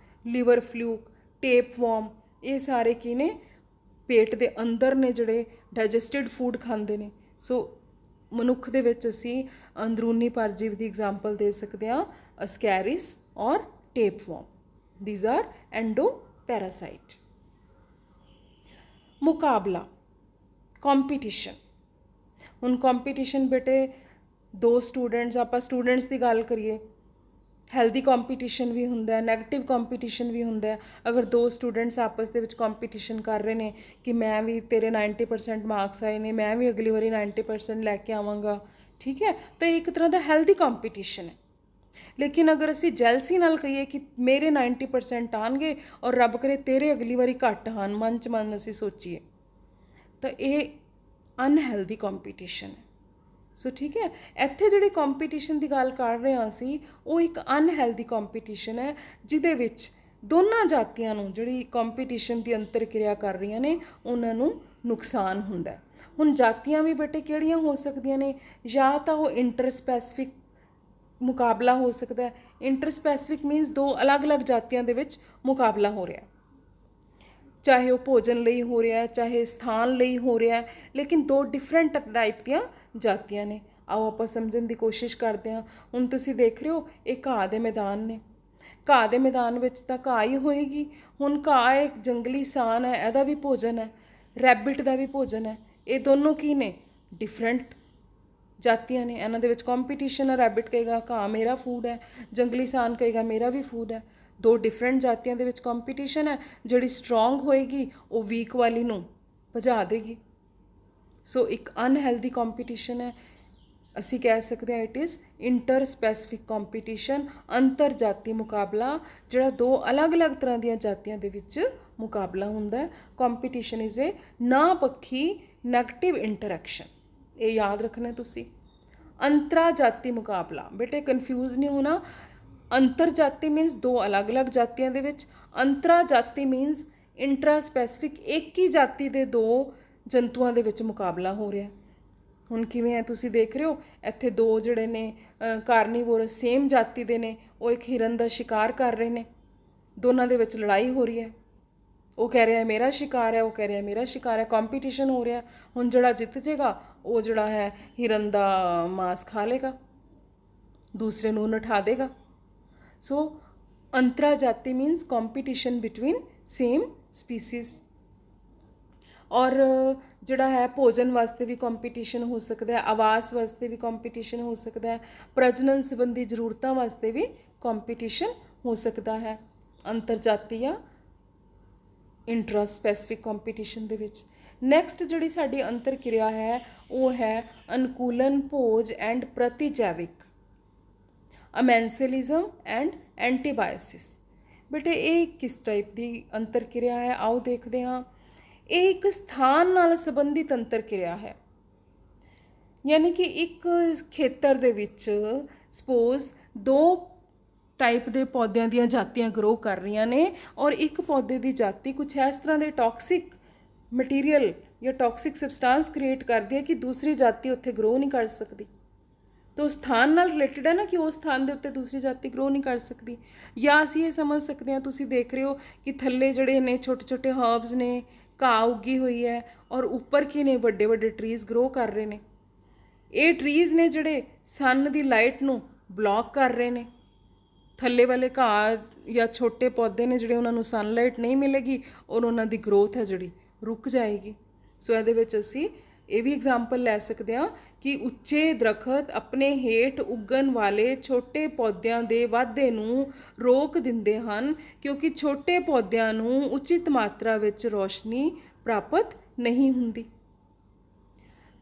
ਲੀਵਰ ਫਲੂਕ, ਟੇਪ ਵਾਰਮ, ਇਹ ਸਾਰੇ ਕੀ ਨੇ? ਪੇਟ ਦੇ ਅੰਦਰ ਨੇ, ਜਿਹੜੇ ਡਾਈਜੈਸਟਿਡ ਫੂਡ ਖਾਂਦੇ ਨੇ। ਸੋ ਮਨੁੱਖ ਦੇ ਵਿੱਚ ਅਸੀਂ ਅੰਦਰੂਨੀ ਪਰਜੀਵੀ ਦੀ ਐਗਜ਼ਾਮਪਲ ਦੇ ਸਕਦੇ ਹਾਂ, ਅਸਕੈਰਿਸ ਔਰ tapeworm. These are endoparasite. ਮੁਕਾਬਲਾ, ਕੰਪੀਟੀਸ਼ਨ। ਹੁਣ ਕੰਪੀਟੀਸ਼ਨ ਬੇਟੇ, ਦੋ ਸਟੂਡੈਂਟਸ, ਆਪਾਂ ਸਟੂਡੈਂਟਸ ਦੀ ਗੱਲ ਕਰੀਏ, ਹੈਲਦੀ ਕੰਪੀਟੀਸ਼ਨ ਵੀ ਹੁੰਦਾ, ਨੈਗੇਟਿਵ ਕੰਪੀਟੀਸ਼ਨ ਵੀ ਹੁੰਦਾ। ਅਗਰ ਦੋ ਸਟੂਡੈਂਟਸ ਆਪਸ ਦੇ ਵਿੱਚ ਕੰਪੀਟੀਸ਼ਨ ਕਰ ਰਹੇ ਨੇ ਕਿ ਮੈਂ ਵੀ, ਤੇਰੇ 90% ਮਾਰਕਸ ਆਏ ਨੇ, ਮੈਂ ਵੀ ਅਗਲੀ ਵਾਰੀ 90% ਲੈ ਕੇ ਆਵਾਂਗਾ, ਠੀਕ ਹੈ, ਤਾਂ ਇੱਕ ਤਰ੍ਹਾਂ ਦਾ ਹੈਲਦੀ ਕੰਪੀਟੀਸ਼ਨ ਹੈ। ਲੇਕਿਨ ਅਗਰ ਅਸੀਂ ਜੈਲਸੀ ਨਾਲ ਕਹੀਏ ਕਿ ਮੇਰੇ 90% ਆਉਣਗੇ ਔਰ ਰੱਬ ਕਰੇ ਤੇਰੇ ਅਗਲੀ ਵਾਰੀ ਘੱਟ ਆਉਣ, ਮਨ 'ਚ ਮਨ ਅਸੀਂ ਸੋਚੀਏ, ਤਾਂ ਇਹ ਅਨਹੈਲਦੀ ਕੰਪੀਟੀਸ਼ਨ ਹੈ। ਸੋ ਠੀਕ ਹੈ, ਇੱਥੇ ਜਿਹੜੀ ਕੰਪੀਟੀਸ਼ਨ ਦੀ ਗੱਲ ਕਰ ਰਹੇ ਹਾਂ ਅਸੀਂ, ਉਹ ਇੱਕ ਅਨਹੈਲਦੀ ਕੰਪੀਟੀਸ਼ਨ ਹੈ, ਜਿਹਦੇ ਵਿੱਚ ਦੋਨਾਂ ਜਾਤੀਆਂ ਨੂੰ, ਜਿਹੜੀ ਕੰਪੀਟੀਸ਼ਨ ਦੀ ਅੰਤਰ ਕਿਰਿਆ ਕਰ ਰਹੀਆਂ ਨੇ, ਉਹਨਾਂ ਨੂੰ ਨੁਕਸਾਨ ਹੁੰਦਾ। ਹੁਣ ਜਾਤੀਆਂ ਵੀ ਬੇਟੇ ਕਿਹੜੀਆਂ ਹੋ ਸਕਦੀਆਂ ਨੇ? ਜਾਂ ਤਾਂ ਉਹ ਇੰਟਰ ਸਪੈਸੀਫਿਕ ਮੁਕਾਬਲਾ ਹੋ ਸਕਦਾ ਹੈ। ਇੰਟਰ ਸਪੈਸੀਫਿਕ ਮੀਨਸ ਦੋ ਅਲੱਗ-ਅਲੱਗ ਜਾਤੀਆਂ ਦੇ ਵਿੱਚ ਮੁਕਾਬਲਾ ਹੋ ਰਿਹਾ, ਚਾਹੇ ਉਹ ਭੋਜਨ ਲਈ ਹੋ ਰਿਹਾ, ਚਾਹੇ ਸਥਾਨ ਲਈ ਹੋ ਰਿਹਾ, ਲੇਕਿਨ ਦੋ ਡਿਫਰੈਂਟ ਟਾਈਪ ਦੀਆਂ ਜਾਤੀਆਂ ਨੇ। ਆਓ ਆਪਾਂ ਸਮਝਣ ਦੀ ਕੋਸ਼ਿਸ਼ ਕਰਦੇ ਹਾਂ। ਹੁਣ ਤੁਸੀਂ ਦੇਖ ਰਹੇ ਹੋ ਇਹ ਘਾਹ ਦੇ ਮੈਦਾਨ ਨੇ। ਘਾਹ ਦੇ ਮੈਦਾਨ ਵਿੱਚ ਤਾਂ ਘਾਹ ਹੀ ਹੋਏਗੀ। ਹੁਣ ਘਾਹ ਇੱਕ ਜੰਗਲੀ ਸਾਨ ਹੈ, ਇਹਦਾ ਵੀ ਭੋਜਨ ਹੈ, ਰੈਬਿਟ ਦਾ ਵੀ ਭੋਜਨ ਹੈ। ਇਹ ਦੋਨੋਂ ਕੀ ਨੇ? ਡਿਫਰੈਂਟ ਜਾਤੀਆਂ ਨੇ। ਇਹਨਾਂ ਦੇ ਵਿੱਚ ਕੰਪੀਟੀਸ਼ਨ ਹੈ। ਰੈਬਿਟ ਕਹੇਗਾ ਘਾਹ ਮੇਰਾ ਫੂਡ ਹੈ, ਜੰਗਲੀ ਸਾਨ ਕਹੇਗਾ ਮੇਰਾ ਵੀ ਫੂਡ ਹੈ। ਦੋ ਡਿਫਰੈਂਟ ਜਾਤੀਆਂ ਦੇ ਵਿੱਚ ਕੰਪੀਟੀਸ਼ਨ ਹੈ। ਜਿਹੜੀ ਸਟਰੋਂਗ ਹੋਏਗੀ ਉਹ ਵੀਕ ਵਾਲੀ ਨੂੰ ਭਜਾ ਦੇਗੀ। ਸੋ ਇੱਕ ਅਨਹੈਲਦੀ ਕੰਪੀਟੀਸ਼ਨ ਹੈ। ਅਸੀਂ ਕਹਿ ਸਕਦੇ ਹਾਂ it is inter specific competition, ਅੰਤਰ ਜਾਤੀ ਮੁਕਾਬਲਾ, ਜਿਹੜਾ ਦੋ ਅਲੱਗ-ਅਲੱਗ ਤਰ੍ਹਾਂ ਦੀਆਂ ਜਾਤੀਆਂ ਦੇ ਵਿੱਚ ਮੁਕਾਬਲਾ ਹੁੰਦਾ ਹੈ। ਕੰਪੀਟੀਸ਼ਨ ਇਜ਼ ਏ ਨਾ ਪੱਖੀ ਨੈਗੇਟਿਵ ਇੰਟਰੈਕਸ਼ਨ। ਇਹ ਯਾਦ ਰੱਖਣਾ ਤੁਸੀਂ। ਅੰਤਰਾ ਜਾਤੀ ਮੁਕਾਬਲਾ, ਬੇਟੇ ਕਨਫਿਊਜ਼ ਨਹੀਂ ਹੋਣਾ। ਅੰਤਰ ਜਾਤੀ ਮੀਨਸ ਦੋ ਅਲੱਗ-ਅਲੱਗ ਜਾਤੀਆਂ ਦੇ ਵਿੱਚ, ਅੰਤਰਾ ਜਾਤੀ ਮੀਨਸ ਇੰਟਰਾ ਸਪੈਸੀਫਿਕ, ਇੱਕ ਹੀ ਜਾਤੀ ਦੇ ਦੋ ਜੰਤੂਆਂ ਦੇ ਵਿੱਚ ਮੁਕਾਬਲਾ ਹੋ ਰਿਹਾ। ਹੁਣ ਕਿਵੇਂ ਹੈ ਤੁਸੀਂ ਦੇਖ ਰਹੇ ਹੋ, ਇੱਥੇ ਦੋ ਜਿਹੜੇ ਨੇ ਕਾਰਨੀਵੋਰਸ ਸੇਮ ਜਾਤੀ ਦੇ ਨੇ, ਉਹ ਇੱਕ ਹਿਰਨ ਦਾ ਸ਼ਿਕਾਰ ਕਰ ਰਹੇ ਨੇ। ਦੋਨਾਂ ਦੇ ਵਿੱਚ ਲੜਾਈ ਹੋ ਰਹੀ ਹੈ। ਉਹ ਕਹਿ ਰਿਹਾ ਮੇਰਾ ਸ਼ਿਕਾਰ ਹੈ, ਉਹ ਕਹਿ ਰਿਹਾ ਮੇਰਾ ਸ਼ਿਕਾਰ ਹੈ। ਕੰਪੀਟੀਸ਼ਨ ਹੋ ਰਿਹਾ। ਹੁਣ ਜਿਹੜਾ ਜਿੱਤ ਜੇਗਾ ਉਹ ਜਿਹੜਾ ਹੈ ਹਿਰਨ ਦਾ ਮਾंस ਖਾ ਲੇਗਾ, ਦੂਸਰੇ ਨੂੰ ਨਠਾ ਦੇਗਾ। ਸੋ ਅੰਤਰਾ ਜਾਤੀ means competition between same species. ਔਰ ਜਿਹੜਾ ਹੈ ਭੋਜਨ ਵਾਸਤੇ ਵੀ ਕੰਪੀਟੀਸ਼ਨ ਹੋ ਸਕਦਾ ਹੈ, ਆਵਾਸ ਵਾਸਤੇ ਵੀ ਕੰਪੀਟੀਸ਼ਨ ਹੋ ਸਕਦਾ ਹੈ, ਪ੍ਰਜਨਨ ਸੰਬੰਧੀ ਜ਼ਰੂਰਤਾਂ ਵਾਸਤੇ ਵੀ ਕੰਪੀਟੀਸ਼ਨ ਹੋ ਸਕਦਾ ਹੈ ਅੰਤਰਜਾਤੀ ਜਾਂ ਇੰਟਰਾ ਸਪੈਸੀਫਿਕ ਕੰਪੀਟੀਸ਼ਨ ਦੇ ਵਿੱਚ। ਨੈਕਸਟ ਜਿਹੜੀ ਸਾਡੀ ਅੰਤਰ ਕਿਰਿਆ ਹੈ ਉਹ ਹੈ ਅਨੁਕੂਲਨ ਭੋਜ ਐਂਡ ਪ੍ਰਤੀਜੈਵਿਕ, ਅਮੈਂਸਲਿਜ਼ਮ ਐਂਡ ਐਂਟੀਬਾਇਸਿਸ। ਬੇਟੇ ਇਹ ਕਿਸ ਟਾਈਪ ਦੀ ਅੰਤਰ ਕਿਰਿਆ ਹੈ? ਆਓ ਦੇਖਦੇ ਹਾਂ। ਇਹ ਇੱਕ ਸਥਾਨ ਨਾਲ ਸੰਬੰਧਿਤ ਅੰਤਰ ਕਿਰਿਆ ਹੈ। ਯਾਨੀ ਕਿ ਇੱਕ ਖੇਤਰ ਦੇ ਵਿੱਚ ਸਪੋਜ਼ ਦੋ ਟਾਈਪ ਦੇ ਪੌਦਿਆਂ ਦੀਆਂ ਜਾਤੀਆਂ ਗਰੋ ਕਰ ਰਹੀਆਂ ਨੇ, ਔਰ ਇੱਕ ਪੌਦੇ ਦੀ ਜਾਤੀ ਕੁਛ ਇਸ ਤਰ੍ਹਾਂ ਦੇ ਟੌਕਸਿਕ ਮਟੀਰੀਅਲ ਜਾਂ ਟੌਕਸਿਕ ਸਬਸਟੈਂਸ ਕ੍ਰੀਏਟ ਕਰਦੀ ਹੈ ਕਿ ਦੂਸਰੀ ਜਾਤੀ ਉੱਥੇ ਗਰੋ ਨਹੀਂ ਕਰ ਸਕਦੀ। ਤਾਂ ਉਸ ਸਥਾਨ ਨਾਲ ਰਿਲੇਟਡ ਹੈ ਨਾ ਕਿ ਉਸ ਸਥਾਨ ਦੇ ਉੱਤੇ ਦੂਸਰੀ ਜਾਤੀ ਗਰੋ ਨਹੀਂ ਕਰ ਸਕਦੀ। ਜਾਂ ਅਸੀਂ ਇਹ ਸਮਝ ਸਕਦੇ ਹਾਂ, ਤੁਸੀਂ ਦੇਖ ਰਹੇ ਹੋ ਕਿ ਥੱਲੇ ਜਿਹੜੇ ਨੇ ਛੋਟੇ ਛੋਟੇ ਹਰਬਸ ਨੇ, ਘਾਹ ਉੱਗੀ ਹੋਈ ਹੈ, ਔਰ ਉੱਪਰ ਕੀ ਨੇ, ਵੱਡੇ ਵੱਡੇ ਟਰੀਜ਼ ਗਰੋ ਕਰ ਰਹੇ ਨੇ। ਇਹ ਟਰੀਜ਼ ਨੇ ਜਿਹੜੇ ਸਨ ਦੀ ਲਾਈਟ ਨੂੰ ਬਲੌਕ ਕਰ ਰਹੇ ਨੇ। ਥੱਲੇ ਵਾਲੇ ਘਾਹ ਜਾਂ ਛੋਟੇ ਪੌਦੇ ਨੇ ਜਿਹੜੇ, ਉਹਨਾਂ ਨੂੰ ਸਨਲਾਈਟ ਨਹੀਂ ਮਿਲੇਗੀ ਔਰ ਉਹਨਾਂ ਦੀ ਗਰੋਥ ਹੈ ਜਿਹੜੀ ਰੁਕ ਜਾਏਗੀ। ਸੋ ਇਹਦੇ ਵਿੱਚ ਅਸੀਂ ਇਹ ਵੀ ਐਗਜ਼ਾਮਪਲ ਲੈ ਸਕਦੇ ਹਾਂ ਕਿ ਉੱਚੇ ਦਰਖਤ ਆਪਣੇ ਹੇਠ ਉੱਗਣ ਵਾਲੇ ਛੋਟੇ ਪੌਦਿਆਂ ਦੇ ਵਾਧੇ ਨੂੰ ਰੋਕ ਦਿੰਦੇ ਹਨ, ਕਿਉਂਕਿ ਛੋਟੇ ਪੌਦਿਆਂ ਨੂੰ ਉਚਿਤ ਮਾਤਰਾ ਵਿੱਚ ਰੋਸ਼ਨੀ ਪ੍ਰਾਪਤ ਨਹੀਂ ਹੁੰਦੀ।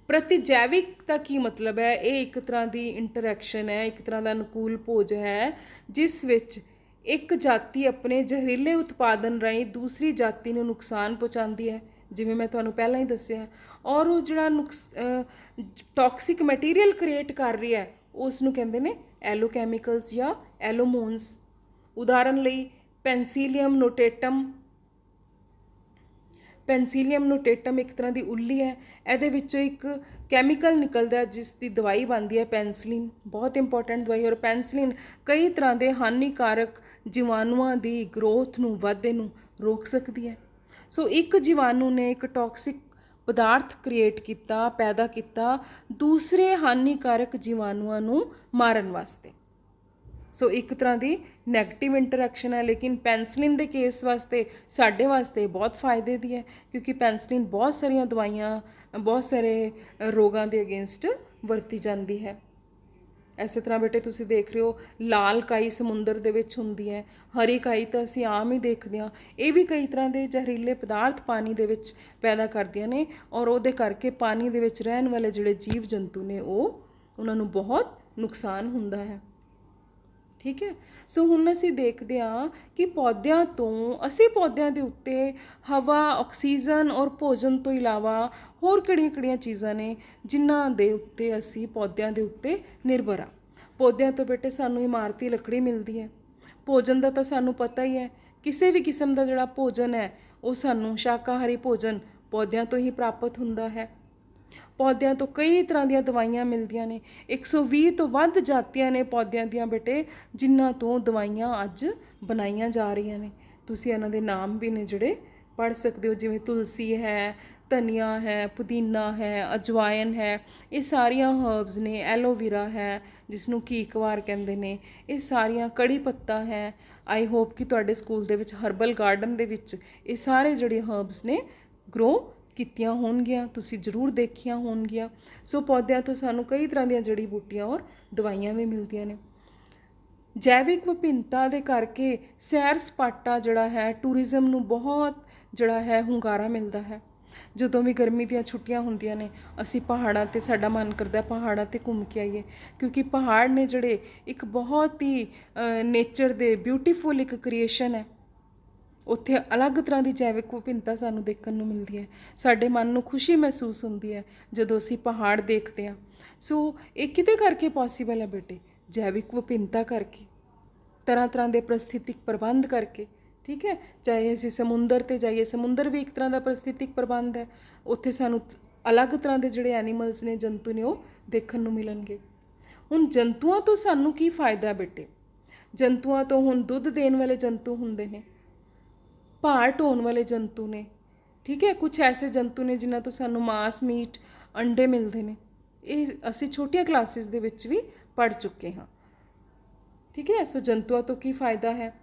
ਪ੍ਰਤੀਜੈਵਿਕ ਦਾ ਕੀ ਮਤਲਬ ਹੈ? ਇਹ ਇੱਕ ਤਰ੍ਹਾਂ ਦੀ ਇੰਟਰੈਕਸ਼ਨ ਹੈ, ਇੱਕ ਤਰ੍ਹਾਂ ਦਾ ਅਨੁਕੂਲ ਭੋਜ ਹੈ, ਜਿਸ ਵਿੱਚ ਇੱਕ ਜਾਤੀ ਆਪਣੇ ਜ਼ਹਿਰੀਲੇ ਉਤਪਾਦਨ ਰਾਹੀਂ ਦੂਸਰੀ ਜਾਤੀ ਨੂੰ ਨੁਕਸਾਨ ਪਹੁੰਚਾਉਂਦੀ ਹੈ, ਜਿਵੇਂ ਮੈਂ ਤੁਹਾਨੂੰ ਪਹਿਲਾਂ ਹੀ ਦੱਸਿਆ। ਔਰ ਉਹ ਜਿਹੜਾ ਟੌਕਸਿਕ ਮਟੀਰੀਅਲ ਕ੍ਰੀਏਟ ਕਰ ਰਹੀ ਹੈ, ਉਸ ਨੂੰ ਕਹਿੰਦੇ ਨੇ ਐਲੋਕੈਮੀਕਲਸ ਜਾਂ ਐਲੋਮੋਨਸ। ਉਦਾਹਰਨ ਲਈ ਪੈਨਸੀਲੀਅਮ ਨੋਟੇਟਮ ਇੱਕ ਤਰ੍ਹਾਂ ਦੀ ਉੱਲੀ ਹੈ। ਇਹਦੇ ਵਿੱਚੋਂ ਇੱਕ ਕੈਮੀਕਲ ਨਿਕਲਦਾ ਹੈ ਜਿਸ ਦੀ ਦਵਾਈ ਬਣਦੀ ਹੈ ਪੈਨਸਲਿਨ, ਬਹੁਤ ਇੰਪੋਰਟੈਂਟ ਦਵਾਈ। ਔਰ ਪੈਨਸਲਿਨ ਕਈ ਤਰ੍ਹਾਂ ਦੇ ਹਾਨੀਕਾਰਕ ਜੀਵਾਣੂਆਂ ਦੀ ਗਰੋਥ ਨੂੰ, ਵਾਧੇ ਨੂੰ ਰੋਕ ਸਕਦੀ ਹੈ। ਸੋ ਇੱਕ ਜੀਵਾਣੂ ਨੇ ਇੱਕ ਟੌਕਸਿਕ ਪਦਾਰਥ ਕ੍ਰੀਏਟ ਕੀਤਾ, ਪੈਦਾ ਕੀਤਾ ਦੂਸਰੇ ਹਾਨੀਕਾਰਕ ਜੀਵਾਣੂਆਂ ਨੂੰ ਮਾਰਨ ਵਾਸਤੇ। ਸੋ ਇੱਕ ਤਰ੍ਹਾਂ ਦੀ ਨੈਗੇਟਿਵ ਇੰਟਰੈਕਸ਼ਨ ਹੈ। ਲੇਕਿਨ ਪੈਨਸਲਿਨ ਦੇ ਕੇਸ ਵਾਸਤੇ, ਸਾਡੇ ਵਾਸਤੇ ਬਹੁਤ ਫਾਇਦੇ ਦੀ ਹੈ, ਕਿਉਂਕਿ ਪੈਨਸਲਿਨ ਬਹੁਤ ਸਾਰੀਆਂ ਦਵਾਈਆਂ, ਬਹੁਤ ਸਾਰੇ ਰੋਗਾਂ ਦੇ ਅਗੇਂਸਟ ਵਰਤੀ ਜਾਂਦੀ ਹੈ। ਇਸੇ ਤਰ੍ਹਾਂ ਬੇਟੇ ਤੁਸੀਂ ਦੇਖ ਰਹੇ ਹੋ, ਲਾਲ ਕਾਈ ਸਮੁੰਦਰ ਦੇ ਵਿੱਚ ਹੁੰਦੀ ਹੈ, ਹਰੀ ਕਾਈ ਤਾਂ ਅਸੀਂ ਆਮ ਹੀ ਦੇਖਦੇ ਹਾਂ। ਇਹ ਵੀ ਕਈ ਤਰ੍ਹਾਂ ਦੇ ਜ਼ਹਿਰੀਲੇ ਪਦਾਰਥ ਪਾਣੀ ਦੇ ਵਿੱਚ ਪੈਦਾ ਕਰਦੀਆਂ ਨੇ, ਔਰ ਉਹਦੇ ਕਰਕੇ ਪਾਣੀ ਦੇ ਵਿੱਚ ਰਹਿਣ ਵਾਲੇ ਜਿਹੜੇ ਜੀਵ ਜੰਤੂ ਨੇ, ਉਹਨਾਂ ਨੂੰ ਬਹੁਤ ਨੁਕਸਾਨ ਹੁੰਦਾ ਹੈ। ਠੀਕ ਹੈ। ਸੋ ਹੁਣ ਅਸੀਂ ਦੇਖਦੇ ਹਾਂ ਕਿ ਅਸੀਂ ਪੌਦਿਆਂ ਦੇ ਉੱਤੇ ਹਵਾ, ਆਕਸੀਜਨ ਔਰ ਭੋਜਨ ਤੋਂ ਇਲਾਵਾ ਹੋਰ ਕਿਹੜੀਆਂ ਚੀਜ਼ਾਂ ਨੇ ਜਿਨ੍ਹਾਂ ਦੇ ਉੱਤੇ ਅਸੀਂ ਪੌਦਿਆਂ ਦੇ ਉੱਤੇ ਨਿਰਭਰ ਹਾਂ। ਪੌਦਿਆਂ ਤੋਂ ਬੇਟੇ ਸਾਨੂੰ ਇਮਾਰਤੀ ਲੱਕੜੀ ਮਿਲਦੀ ਹੈ। ਭੋਜਨ ਦਾ ਤਾਂ ਸਾਨੂੰ ਪਤਾ ਹੀ ਹੈ, ਕਿਸੇ ਵੀ ਕਿਸਮ ਦਾ ਜਿਹੜਾ ਭੋਜਨ ਹੈ ਉਹ ਸਾਨੂੰ, ਸ਼ਾਕਾਹਾਰੀ ਭੋਜਨ ਪੌਦਿਆਂ ਤੋਂ ਹੀ ਪ੍ਰਾਪਤ ਹੁੰਦਾ ਹੈ। ਪੌਦਿਆਂ ਤੋਂ ਕਈ ਤਰ੍ਹਾਂ ਦੀਆਂ ਦਵਾਈਆਂ ਮਿਲਦੀਆਂ ਨੇ। 120 ਤੋਂ ਵੱਧ ਜਾਤੀਆਂ ਨੇ ਪੌਦਿਆਂ ਦੀਆਂ ਬੇਟੇ, ਜਿਨ੍ਹਾਂ ਤੋਂ ਦਵਾਈਆਂ ਅੱਜ ਬਣਾਈਆਂ ਜਾ ਰਹੀਆਂ ਨੇ। ਤੁਸੀਂ ਇਹਨਾਂ ਦੇ ਨਾਮ ਵੀ ਨੇ ਜਿਹੜੇ ਪੜ੍ਹ ਸਕਦੇ ਹੋ, ਜਿਵੇਂ ਤੁਲਸੀ ਹੈ, ਧਨੀਆ ਹੈ, ਪੁਦੀਨਾ ਹੈ, ਅਜਵਾਇਨ ਹੈ। ਇਹ ਸਾਰੀਆਂ ਹਰਬਸ ਨੇ। ਐਲੋਵੀਰਾ ਹੈ, ਜਿਸ ਨੂੰ ਘੀਕਵਾਰ ਕਹਿੰਦੇ ਨੇ। ਇਹ ਸਾਰੀਆਂ, ਕੜੀ ਪੱਤਾ ਹੈ। ਆਈ ਹੋਪ ਕਿ ਤੁਹਾਡੇ ਸਕੂਲ ਦੇ ਵਿੱਚ ਹਰਬਲ ਗਾਰਡਨ ਦੇ ਵਿੱਚ ਇਹ ਸਾਰੇ ਜਿਹੜੇ ਹਰਬਸ ਨੇ ਗਰੋ ਕੀਤੀਆਂ ਹੋਣਗੀਆਂ, ਤੁਸੀਂ ਜ਼ਰੂਰ ਦੇਖੀਆਂ ਹੋਣਗੀਆਂ। ਸੋ ਪੌਦਿਆਂ ਤੋਂ ਸਾਨੂੰ ਕਈ ਤਰ੍ਹਾਂ ਦੀਆਂ ਜੜੀ ਬੂਟੀਆਂ ਔਰ ਦਵਾਈਆਂ ਵੀ ਮਿਲਦੀਆਂ ਨੇ। ਜੈਵਿਕ ਵਿਭਿੰਨਤਾ ਦੇ ਕਰਕੇ ਸੈਰ ਸਪਾਟਾ ਜਿਹੜਾ ਹੈ, ਟੂਰਿਜ਼ਮ ਨੂੰ ਬਹੁਤ ਜਿਹੜਾ ਹੈ ਹੁੰਗਾਰਾ ਮਿਲਦਾ ਹੈ। ਜਦੋਂ ਵੀ ਗਰਮੀ ਦੀਆਂ ਛੁੱਟੀਆਂ ਹੁੰਦੀਆਂ ਨੇ, ਅਸੀਂ ਪਹਾੜਾਂ 'ਤੇ, ਸਾਡਾ ਮਨ ਕਰਦਾ ਪਹਾੜਾਂ 'ਤੇ ਘੁੰਮ ਕੇ ਆਈਏ, ਕਿਉਂਕਿ ਪਹਾੜ ਨੇ ਜਿਹੜੇ ਇੱਕ ਬਹੁਤ ਹੀ ਨੇਚਰ ਦੇ ਬਿਊਟੀਫੁਲ ਇੱਕ ਕ੍ਰੀਏਸ਼ਨ ਹੈ। ਉੱਥੇ ਅਲੱਗ ਤਰ੍ਹਾਂ ਦੀ ਜੈਵਿਕ ਵਿਭਿੰਨਤਾ ਸਾਨੂੰ ਦੇਖਣ ਨੂੰ ਮਿਲਦੀ ਹੈ। ਸਾਡੇ ਮਨ ਨੂੰ ਖੁਸ਼ੀ ਮਹਿਸੂਸ ਹੁੰਦੀ ਹੈ ਜਦੋਂ ਅਸੀਂ ਪਹਾੜ ਦੇਖਦੇ ਹਾਂ। ਸੋ ਇਹ ਕਿਹਦੇ ਕਰਕੇ ਪੋਸੀਬਲ ਹੈ ਬੇਟੇ? ਜੈਵਿਕ ਵਿਭਿੰਨਤਾ ਕਰਕੇ, ਤਰ੍ਹਾਂ ਤਰ੍ਹਾਂ ਦੇ ਪ੍ਰਸਥਿਤਿਕ ਪ੍ਰਬੰਧ ਕਰਕੇ। ਠੀਕ ਹੈ। ਚਾਹੇ ਅਸੀਂ ਸਮੁੰਦਰ 'ਤੇ ਜਾਈਏ, ਸਮੁੰਦਰ ਵੀ ਇੱਕ ਤਰ੍ਹਾਂ ਦਾ ਪ੍ਰਸਥਿਤਿਕ ਪ੍ਰਬੰਧ ਹੈ। ਉੱਥੇ ਸਾਨੂੰ ਅਲੱਗ ਤਰ੍ਹਾਂ ਦੇ ਜਿਹੜੇ ਐਨੀਮਲਸ ਨੇ, ਜੰਤੂ ਨੇ, ਉਹ ਦੇਖਣ ਨੂੰ ਮਿਲਣਗੇ। ਹੁਣ ਜੰਤੂਆਂ ਤੋਂ ਸਾਨੂੰ ਕੀ ਫਾਇਦਾ ਬੇਟੇ? ਜੰਤੂਆਂ ਤੋਂ ਹੁਣ ਦੁੱਧ ਦੇਣ ਵਾਲੇ ਜੰਤੂ ਹੁੰਦੇ ਨੇ, ਭਾਰ ਢੋਣ ਵਾਲੇ ਜੰਤੂ ਨੇ। ਠੀਕ ਹੈ। ਕੁਛ ਐਸੇ ਜੰਤੂ ਨੇ ਜਿਨ੍ਹਾਂ ਤੋਂ ਸਾਨੂੰ ਮਾਸ, ਮੀਟ, ਅੰਡੇ ਮਿਲਦੇ ਨੇ। ਇਹ ਅਸੀਂ ਛੋਟੀਆਂ ਕਲਾਸਿਸ ਦੇ ਵਿੱਚ ਵੀ ਪੜ੍ਹ ਚੁੱਕੇ ਹਾਂ। ਠੀਕ ਹੈ। ਸੋ ਜੰਤੂਆਂ ਤੋਂ ਕੀ ਫਾਇਦਾ ਹੈ?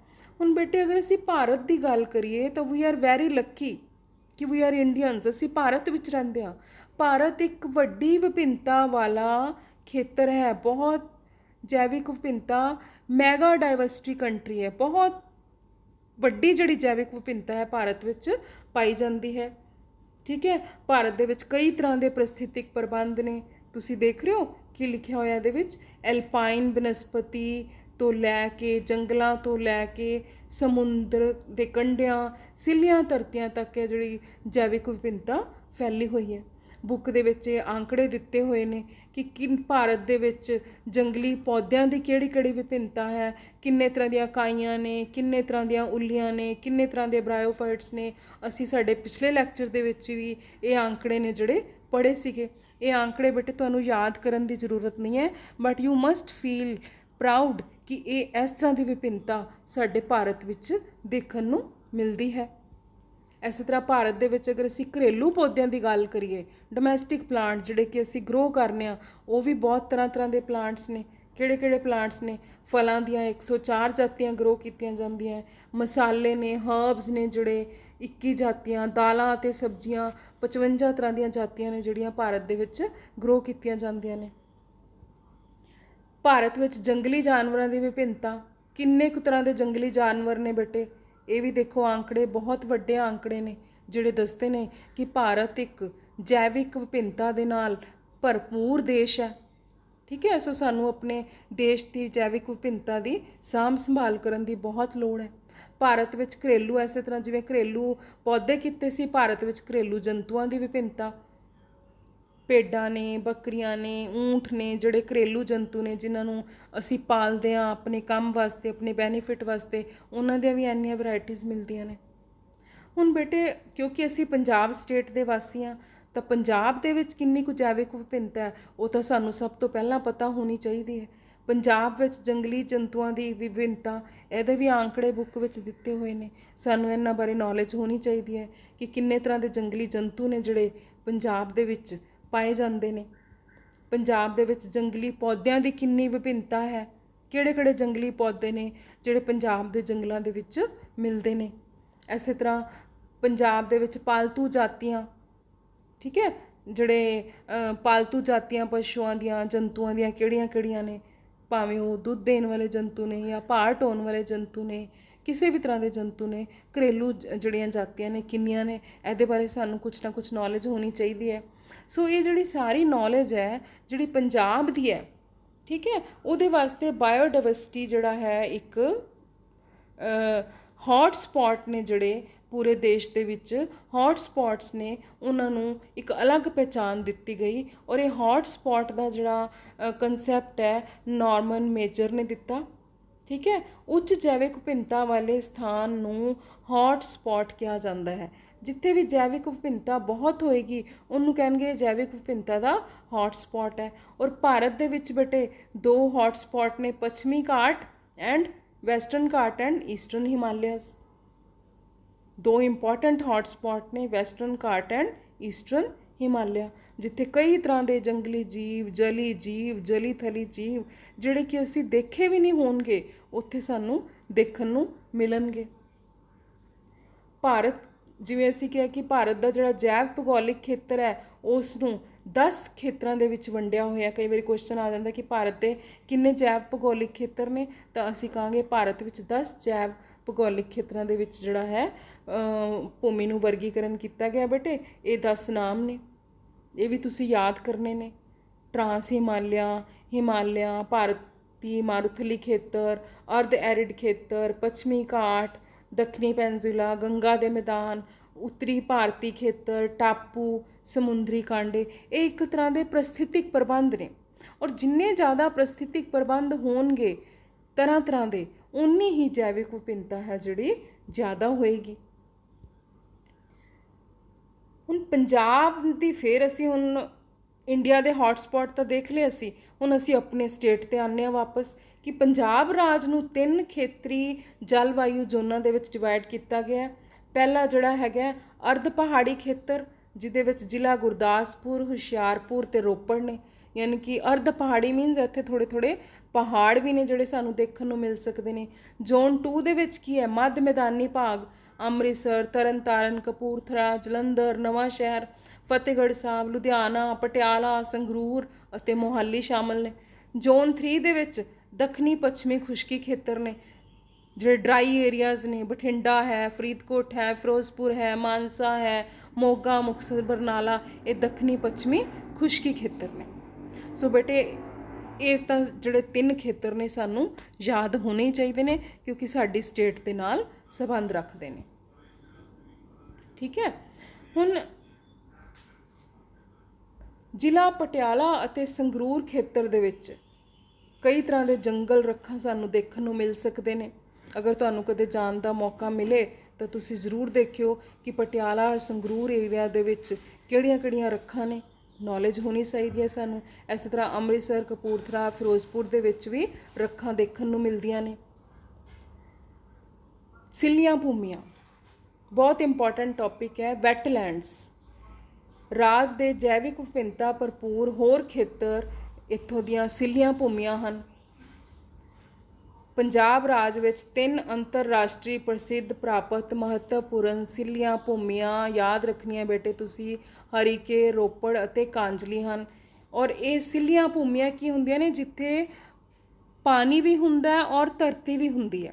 ਹੁਣ ਬੇਟੇ ਅਗਰ ਅਸੀਂ ਭਾਰਤ ਦੀ ਗੱਲ ਕਰੀਏ ਤਾਂ ਵੀ ਆਰ ਵੈਰੀ ਲੱਕੀ ਕਿ ਵੀ ਆਰ ਇੰਡੀਅਨਸ, ਅਸੀਂ ਭਾਰਤ ਵਿੱਚ ਰਹਿੰਦੇ ਹਾਂ। ਭਾਰਤ ਇੱਕ ਵੱਡੀ ਵਿਭਿੰਨਤਾ ਵਾਲਾ ਖੇਤਰ ਹੈ, ਬਹੁਤ ਜੈਵਿਕ ਵਿਭਿੰਨਤਾ, ਮੈਗਾ ਡਾਇਵਰਸਿਟੀ ਕੰਟਰੀ ਹੈ। ਬਹੁਤ ਵੱਡੀ ਜਿਹੜੀ ਜੈਵਿਕ ਵਿਭਿੰਨਤਾ ਹੈ ਭਾਰਤ ਵਿੱਚ ਪਾਈ ਜਾਂਦੀ ਹੈ। ਠੀਕ ਹੈ। ਭਾਰਤ ਦੇ ਵਿੱਚ ਕਈ ਤਰ੍ਹਾਂ ਦੇ ਪ੍ਰਸਥਿਤਿਕ ਪ੍ਰਬੰਧ ਨੇ। ਤੁਸੀਂ ਦੇਖ ਰਹੇ ਹੋ ਕੀ ਲਿਖਿਆ ਹੋਇਆ ਇਹਦੇ ਵਿੱਚ? ਐਲਪਾਈਨ ਬਨਸਪਤੀ ਤੋਂ ਲੈ ਕੇ, ਜੰਗਲਾਂ ਤੋਂ ਲੈ ਕੇ, ਸਮੁੰਦਰ ਦੇ ਕੰਢਿਆਂ, ਸਿੱਲੀਆਂ ਧਰਤੀਆਂ ਤੱਕ ਹੈ ਜਿਹੜੀ ਜੈਵਿਕ ਵਿਭਿੰਨਤਾ ਫੈਲੀ ਹੋਈ ਹੈ। ਬੁੱਕ ਦੇ ਵਿੱਚ ਇਹ ਆંકੜੇ ਦਿੱਤੇ ਹੋਏ ਨੇ ਕਿ ਭਾਰਤ ਦੇ ਵਿੱਚ ਜੰਗਲੀ ਪੌਦਿਆਂ ਦੀ ਕਿਹੜੀ ਕਿਹੜੀ ਵਿਭਿੰਨਤਾ ਹੈ, ਕਿੰਨੇ ਤਰ੍ਹਾਂ ਦੀਆਂ ਕਾਈਆਂ ਨੇ, ਕਿੰਨੇ ਤਰ੍ਹਾਂ ਦੀਆਂ ਉੱਲੀਆਂ ਨੇ, ਕਿੰਨੇ ਤਰ੍ਹਾਂ ਦੇ ਬਰਾਇਓਫਾਈਟਸ ਨੇ। ਅਸੀਂ ਸਾਡੇ ਪਿਛਲੇ ਲੈਕਚਰ ਦੇ ਵਿੱਚ ਵੀ ਇਹ ਆંકੜੇ ਨੇ ਜਿਹੜੇ ਪੜ੍ਹੇ ਸੀਗੇ। ਇਹ ਆંકੜੇ ਬੇਟੇ ਤੁਹਾਨੂੰ ਯਾਦ ਕਰਨ ਦੀ ਜ਼ਰੂਰਤ ਨਹੀਂ ਹੈ, but you must feel proud ਕਿ ਇਹ ਇਸ ਤਰ੍ਹਾਂ ਦੀ ਵਿਭਿੰਨਤਾ ਸਾਡੇ ਭਾਰਤ ਵਿੱਚ ਦੇਖਣ ਨੂੰ ਮਿਲਦੀ ਹੈ। ਇਸੇ ਤਰ੍ਹਾਂ ਭਾਰਤ ਦੇ ਵਿੱਚ ਅਗਰ ਅਸੀਂ ਘਰੇਲੂ ਪੌਦਿਆਂ ਦੀ ਗੱਲ ਕਰੀਏ, ਡੋਮੈਸਟਿਕ ਪਲਾਂਟਸ ਜਿਹੜੇ ਕਿ ਅਸੀਂ ਗਰੋ ਕਰਨੇ ਆ, ਉਹ ਵੀ ਬਹੁਤ ਤਰ੍ਹਾਂ ਦੇ ਪਲਾਂਟਸ ਨੇ। ਕਿਹੜੇ ਕਿਹੜੇ ਪਲਾਂਟਸ ਨੇ? ਫਲਾਂ ਦੀਆਂ 104 ਜਾਤੀਆਂ ਗਰੋ ਕੀਤੀਆਂ ਜਾਂਦੀਆਂ, ਮਸਾਲੇ ਨੇ, ਹਰਬਸ ਨੇ ਜਿਹੜੇ 21 ਜਾਤੀਆਂ, ਦਾਲਾਂ ਅਤੇ ਸਬਜ਼ੀਆਂ 55 ਤਰ੍ਹਾਂ ਦੀਆਂ ਜਾਤੀਆਂ ਨੇ ਜਿਹੜੀਆਂ ਭਾਰਤ ਦੇ ਵਿੱਚ ਗਰੋ ਕੀਤੀਆਂ ਜਾਂਦੀਆਂ ਨੇ। ਭਾਰਤ ਵਿੱਚ ਜੰਗਲੀ ਜਾਨਵਰਾਂ ਦੀ ਵਿਭਿੰਨਤਾ, ਕਿੰਨੇ ਕੁ ਤਰ੍ਹਾਂ ਦੇ ਜੰਗਲੀ ਜਾਨਵਰ ਨੇ ਬੇਟੇ? ਇਹ ਵੀ ਦੇਖੋ ਆંકੜੇ, ਬਹੁਤ ਵੱਡੇ ਆંકੜੇ ਨੇ ਜਿਹੜੇ ਦੱਸਦੇ ਨੇ ਕਿ ਭਾਰਤ ਇੱਕ ਜੈਵਿਕ ਵਿਭਿੰਨਤਾ ਦੇ ਨਾਲ ਭਰਪੂਰ ਦੇਸ਼ ਹੈ। ਠੀਕ ਹੈ, ਸੋ ਸਾਨੂੰ ਆਪਣੇ ਦੇਸ਼ ਦੀ ਜੈਵਿਕ ਵਿਭਿੰਨਤਾ ਦੀ ਸਾਂਭ ਸੰਭਾਲ ਕਰਨ ਦੀ ਬਹੁਤ ਲੋੜ ਹੈ। ਭਾਰਤ ਵਿੱਚ ਘਰੇਲੂ, ਇਸੇ ਤਰ੍ਹਾਂ ਜਿਵੇਂ ਘਰੇਲੂ ਪੌਦੇ ਕੀਤੇ ਸੀ, ਭਾਰਤ ਵਿੱਚ ਘਰੇਲੂ ਜੰਤੂਆਂ ਦੀ ਵਿਭਿੰਨਤਾ, ਭੇਡਾਂ ਨੇ, ਬੱਕਰੀਆਂ ਨੇ, ਊਂਠ ਨੇ, ਜਿਹੜੇ ਘਰੇਲੂ ਜੰਤੂ ਨੇ ਜਿਨ੍ਹਾਂ ਨੂੰ ਅਸੀਂ ਪਾਲਦੇ ਹਾਂ ਆਪਣੇ ਕੰਮ ਵਾਸਤੇ, ਆਪਣੇ ਬੈਨੀਫਿਟ ਵਾਸਤੇ, ਉਹਨਾਂ ਦੀਆਂ ਵੀ ਇੰਨੀਆਂ ਵੈਰਾਈਟੀਜ਼ ਮਿਲਦੀਆਂ ਨੇ। ਹੁਣ ਬੇਟੇ ਕਿਉਂਕਿ ਅਸੀਂ ਪੰਜਾਬ ਸਟੇਟ ਦੇ ਵਾਸੀ ਹਾਂ, ਤਾਂ ਪੰਜਾਬ ਦੇ ਵਿੱਚ ਕਿੰਨੀ ਕੁ ਜੈਵਿਕ ਵਿਭਿੰਨਤਾ ਹੈ ਉਹ ਤਾਂ ਸਾਨੂੰ ਸਭ ਤੋਂ ਪਹਿਲਾਂ ਪਤਾ ਹੋਣੀ ਚਾਹੀਦੀ ਹੈ। ਪੰਜਾਬ ਵਿੱਚ ਜੰਗਲੀ ਜੰਤੂਆਂ ਦੀ ਵਿਭਿੰਨਤਾ, ਇਹਦੇ ਵੀ ਆંકੜੇ ਬੁੱਕ ਵਿੱਚ ਦਿੱਤੇ ਹੋਏ ਨੇ। ਸਾਨੂੰ ਇਹਨਾਂ ਬਾਰੇ ਨੌਲੇਜ ਹੋਣੀ ਚਾਹੀਦੀ ਹੈ ਕਿ ਕਿੰਨੇ ਤਰ੍ਹਾਂ ਦੇ ਜੰਗਲੀ ਜੰਤੂ ਨੇ ਜਿਹੜੇ ਪੰਜਾਬ ਦੇ ਵਿੱਚ ਪਾਏ ਜਾਂਦੇ ਨੇ। ਪੰਜਾਬ ਦੇ ਵਿੱਚ ਜੰਗਲੀ ਪੌਦਿਆਂ ਦੀ ਕਿੰਨੀ ਵਿਭਿੰਨਤਾ ਹੈ, ਕਿਹੜੇ ਕਿਹੜੇ ਜੰਗਲੀ ਪੌਦੇ ਨੇ ਜਿਹੜੇ ਪੰਜਾਬ ਦੇ ਜੰਗਲਾਂ ਦੇ ਵਿੱਚ ਮਿਲਦੇ ਨੇ। ਇਸੇ ਤਰ੍ਹਾਂ ਪੰਜਾਬ ਦੇ ਵਿੱਚ ਪਾਲਤੂ ਜਾਤੀਆਂ, ਠੀਕ ਹੈ, ਜਿਹੜੇ ਪਾਲਤੂ ਜਾਤੀਆਂ ਪਸ਼ੂਆਂ ਦੀਆਂ, ਜੰਤੂਆਂ ਦੀਆਂ ਕਿਹੜੀਆਂ ਕਿਹੜੀਆਂ ਨੇ, ਭਾਵੇਂ ਉਹ ਦੁੱਧ ਦੇਣ ਵਾਲੇ ਜੰਤੂ ਨੇ ਜਾਂ ਭਾਰ ਢੋਣ ਵਾਲੇ ਜੰਤੂ ਨੇ, ਕਿਸੇ ਵੀ ਤਰ੍ਹਾਂ ਦੇ ਜੰਤੂ ਨੇ। ਘਰੇਲੂ ਜਿਹੜੀਆਂ ਜਾਤੀਆਂ ਨੇ ਕਿੰਨੀਆਂ ਨੇ, ਇਹਦੇ ਬਾਰੇ ਸਾਨੂੰ ਕੁਛ ਨਾ ਕੁਛ ਨੌਲੇਜ ਹੋਣੀ ਚਾਹੀਦੀ ਹੈ। ਸੋ ਇਹ ਜਿਹੜੀ ਸਾਰੀ ਨੌਲੇਜ ਹੈ ਜਿਹੜੀ ਪੰਜਾਬ ਦੀ ਹੈ, ਠੀਕ ਹੈ, ਉਹਦੇ ਵਾਸਤੇ ਬਾਇਓਡਾਇਵਰਸਿਟੀ ਜਿਹੜਾ ਹੈ ਇੱਕ ਹੌਟ ਸਪੌਟ ਨੇ, ਜਿਹੜੇ ਪੂਰੇ ਦੇਸ਼ ਦੇ ਵਿੱਚ ਹੌਟ ਸਪੌਟਸ ਨੇ, ਉਹਨਾਂ ਨੂੰ ਇੱਕ ਅਲੱਗ ਪਹਿਚਾਣ ਦਿੱਤੀ ਗਈ। ਔਰ ਇਹ ਹੌਟ ਸਪੌਟ ਦਾ ਜਿਹੜਾ ਕੰਸੈਪਟ ਹੈ ਨਾਰਮਨ ਮੇਜਰ ਨੇ ਦਿੱਤਾ। ਠੀਕ ਹੈ, ਉੱਚ ਜੈਵਿਕ ਵਿਭਿੰਨਤਾ ਵਾਲੇ ਸਥਾਨ ਨੂੰ ਹੌਟ ਸਪੌਟ ਕਿਹਾ ਜਾਂਦਾ ਹੈ। ਜਿੱਥੇ ਵੀ ਜੈਵਿਕ ਵਿਭਿੰਨਤਾ ਬਹੁਤ ਹੋਏਗੀ ਉਹਨੂੰ ਕਹਿਣਗੇ ਜੈਵਿਕ ਵਿਭਿੰਨਤਾ ਦਾ ਹੌਟ ਸਪੌਟ ਹੈ। ਔਰ ਭਾਰਤ ਦੇ ਵਿੱਚ ਬੇਟੇ 2 ਹੌਟ ਸਪੌਟ ਨੇ, ਪੱਛਮੀ ਘਾਟ and western Ghat and eastern Himalayas. 2 important hot spot ਨੇ, western Ghat and eastern Himalaya, ਜਿੱਥੇ ਕਈ ਤਰ੍ਹਾਂ ਦੇ ਜੰਗਲੀ ਜੀਵ, ਜਲੀ ਜੀਵ, ਜਲੀ ਥਲੀ ਜੀਵ ਜਿਹੜੇ ਕਿ ਅਸੀਂ ਦੇਖੇ ਵੀ ਨਹੀਂ ਹੋਣਗੇ, ਉੱਥੇ ਸਾਨੂੰ ਦੇਖਣ ਨੂੰ ਮਿਲਣਗੇ। ਭਾਰਤ, ਜਿਵੇਂ ਅਸੀਂ ਕਿਹਾ ਕਿ ਭਾਰਤ ਦਾ ਜਿਹੜਾ ਜੈਵ ਭੂਗੋਲਿਕ ਖੇਤਰ ਹੈ ਉਸ ਨੂੰ 10 ਖੇਤਰਾਂ ਦੇ ਵਿੱਚ ਵੰਡਿਆ ਹੋਇਆ। ਕਈ ਵਾਰੀ ਕੁਐਸਚਨ ਆ ਜਾਂਦਾ ਕਿ ਭਾਰਤ ਦੇ ਕਿੰਨੇ ਜੈਵ ਭੂਗੋਲਿਕ ਖੇਤਰ ਨੇ, ਤਾਂ ਅਸੀਂ ਕਹਾਂਗੇ ਭਾਰਤ ਵਿੱਚ 10 ਜੈਵ ਭੂਗੋਲਿਕ ਖੇਤਰਾਂ ਦੇ ਵਿੱਚ ਜਿਹੜਾ ਹੈ ਭੂਮੀ ਨੂੰ ਵਰਗੀਕਰਨ ਕੀਤਾ ਗਿਆ। ਬੇਟੇ ਇਹ 10 ਨਾਮ ਨੇ, ਇਹ ਵੀ ਤੁਸੀਂ ਯਾਦ ਕਰਨੇ ਨੇ। ਟਰਾਂਸ ਹਿਮਾਲਿਆ, ਭਾਰਤੀ ਮਾਰੂਥਲੀ ਖੇਤਰ, ਅਰਧ ਐਰਿਡ ਖੇਤਰ, ਪੱਛਮੀ ਘਾਟ, ਦੱਖਣੀ ਪੈਨਜ਼ੂਲਾ, ਗੰਗਾ ਦੇ ਮੈਦਾਨ, ਉੱਤਰੀ ਭਾਰਤੀ ਖੇਤਰ, ਟਾਪੂ, ਸਮੁੰਦਰੀ ਕਾਂਡੇ। ਇਹ ਇੱਕ ਤਰ੍ਹਾਂ ਦੇ ਪ੍ਰਸਥਿਤਿਕ ਪ੍ਰਬੰਧ ਨੇ। ਔਰ ਜਿੰਨੇ ਜ਼ਿਆਦਾ ਪ੍ਰਸਥਿਤਿਕ ਪ੍ਰਬੰਧ ਹੋਣਗੇ ਤਰ੍ਹਾਂ ਦੇ, ਉਨੀ ਹੀ ਜੈਵਿਕ ਵਿਭਿੰਨਤਾ ਹੈ ਜਿਹੜੀ ਜ਼ਿਆਦਾ ਹੋਏਗੀ। ਹੁਣ ਪੰਜਾਬ ਦੀ ਫਿਰ ਅਸੀਂ ਹੁਣ ਇੰਡੀਆ ਦੇ ਹੌਟ ਸਪੌਟ ਤਾਂ ਦੇਖ ਲਏ ਅਸੀਂ, ਹੁਣ ਅਸੀਂ ਆਪਣੇ ਸਟੇਟ 'ਤੇ ਆਉਂਦੇ ਹਾਂ ਵਾਪਸ ਕਿ ਪੰਜਾਬ ਰਾਜ ਨੂੰ 3 ਖੇਤਰੀ ਜਲਵਾਯੂ ਜ਼ੋਨਾਂ ਦੇ ਵਿੱਚ ਡਿਵਾਈਡ ਕੀਤਾ ਗਿਆ। ਪਹਿਲਾ ਜਿਹੜਾ ਹੈਗਾ ਅਰਧ ਪਹਾੜੀ ਖੇਤਰ, ਜਿਹਦੇ ਵਿੱਚ ਜ਼ਿਲ੍ਹਾ ਗੁਰਦਾਸਪੁਰ, ਹੁਸ਼ਿਆਰਪੁਰ ਅਤੇ ਰੋਪੜ ਨੇ। ਯਾਨੀ ਕਿ ਅਰਧ ਪਹਾੜੀ ਮੀਨਸ ਇੱਥੇ ਥੋੜ੍ਹੇ ਪਹਾੜ ਵੀ ਨੇ ਜਿਹੜੇ ਸਾਨੂੰ ਦੇਖਣ ਨੂੰ ਮਿਲ ਸਕਦੇ ਨੇ। ਜ਼ੋਨ 2 ਦੇ ਵਿੱਚ ਕੀ ਹੈ? ਮੱਧ ਮੈਦਾਨੀ ਭਾਗ, ਅੰਮ੍ਰਿਤਸਰ, ਤਰਨਤਾਰਨ, ਕਪੂਰਥਲਾ, ਜਲੰਧਰ, ਨਵਾਂ ਸ਼ਹਿਰ, ਫਤਿਹਗੜ੍ਹ ਸਾਹਿਬ, ਲੁਧਿਆਣਾ, ਪਟਿਆਲਾ, ਸੰਗਰੂਰ ਅਤੇ ਮੋਹਾਲੀ ਸ਼ਾਮਲ ਨੇ। ਜ਼ੋਨ 3 ਦੇ ਵਿੱਚ ਦੱਖਣੀ ਪੱਛਮੀ ਖੁਸ਼ਕੀ ਖੇਤਰ ਨੇ, ਜਿਹੜੇ ਡਰਾਈ ਏਰੀਆਜ਼ ਨੇ। ਬਠਿੰਡਾ ਹੈ, ਫਰੀਦਕੋਟ ਹੈ, ਫਿਰੋਜ਼ਪੁਰ ਹੈ, ਮਾਨਸਾ ਹੈ, ਮੋਗਾ, ਮੁਕਤਸਰ, ਬਰਨਾਲਾ, ਇਹ ਦੱਖਣੀ ਪੱਛਮੀ ਖੁਸ਼ਕੀ ਖੇਤਰ ਨੇ। ਸੋ ਬੇਟੇ ਇਹ ਤਾਂ ਜਿਹੜੇ 3 ਖੇਤਰ ਨੇ ਸਾਨੂੰ ਯਾਦ ਹੋਣੇ ਚਾਹੀਦੇ ਨੇ, ਕਿਉਂਕਿ ਸਾਡੀ ਸਟੇਟ ਦੇ ਨਾਲ ਸੰਬੰਧ ਰੱਖਦੇ ਨੇ। ਠੀਕ ਹੈ, ਹੁਣ ਜ਼ਿਲ੍ਹਾ ਪਟਿਆਲਾ ਅਤੇ ਸੰਗਰੂਰ ਖੇਤਰ ਦੇ ਵਿੱਚ ਕਈ ਤਰ੍ਹਾਂ ਦੇ ਜੰਗਲ ਰੱਖਾਂ ਸਾਨੂੰ ਦੇਖਣ ਨੂੰ ਮਿਲ ਸਕਦੇ ਨੇ। ਅਗਰ ਤੁਹਾਨੂੰ ਕਦੇ ਜਾਣ ਦਾ ਮੌਕਾ ਮਿਲੇ ਤਾਂ ਤੁਸੀਂ ਜ਼ਰੂਰ ਦੇਖਿਓ ਕਿ ਪਟਿਆਲਾ ਔਰ ਸੰਗਰੂਰ ਏਰੀਆ ਦੇ ਵਿੱਚ ਕਿਹੜੀਆਂ-ਕਿਹੜੀਆਂ ਰੱਖਾਂ ਨੇ। ਨੌਲੇਜ ਹੋਣੀ ਚਾਹੀਦੀ ਹੈ ਸਾਨੂੰ। ਇਸੇ ਤਰ੍ਹਾਂ ਅੰਮ੍ਰਿਤਸਰ, ਕਪੂਰਥਲਾ, ਫਿਰੋਜ਼ਪੁਰ ਦੇ ਵਿੱਚ ਵੀ ਰੱਖਾਂ ਦੇਖਣ ਨੂੰ ਮਿਲਦੀਆਂ ਨੇ। ਸਿੱਲੀਆਂ ਭੂਮੀਆਂ ਬਹੁਤ ਇੰਪੋਰਟੈਂਟ ਟੌਪਿਕ ਹੈ। ਵੈਟਲੈਂਡਸ ਰਾਜ ਦੇ ਜੈਵਿਕ ਵਿਭਿੰਨਤਾ ਭਰਪੂਰ ਹੋਰ ਖੇਤਰ ਇੱਥੋਂ ਦੀਆਂ ਸਿੱਲੀਆਂ ਭੂਮੀਆਂ ਹਨ। ਪੰਜਾਬ ਰਾਜ ਵਿੱਚ 3 ਅੰਤਰਰਾਸ਼ਟਰੀ ਪ੍ਰਸਿੱਧ ਪ੍ਰਾਪਤ ਮਹੱਤਵਪੂਰਨ ਸਿੱਲੀਆਂ ਭੂਮੀਆਂ ਯਾਦ ਰੱਖਣੀਆਂ ਬੇਟੇ ਤੁਸੀਂ, ਹਰੀਕੇ, ਰੋਪੜ ਅਤੇ ਕਾਂਜਲੀ ਹਨ। ਔਰ ਇਹ ਸਿੱਲੀਆਂ ਭੂਮੀਆਂ ਕੀ ਹੁੰਦੀਆਂ ਨੇ? ਜਿੱਥੇ ਪਾਣੀ ਵੀ ਹੁੰਦਾ ਔਰ ਧਰਤੀ ਵੀ ਹੁੰਦੀ ਹੈ,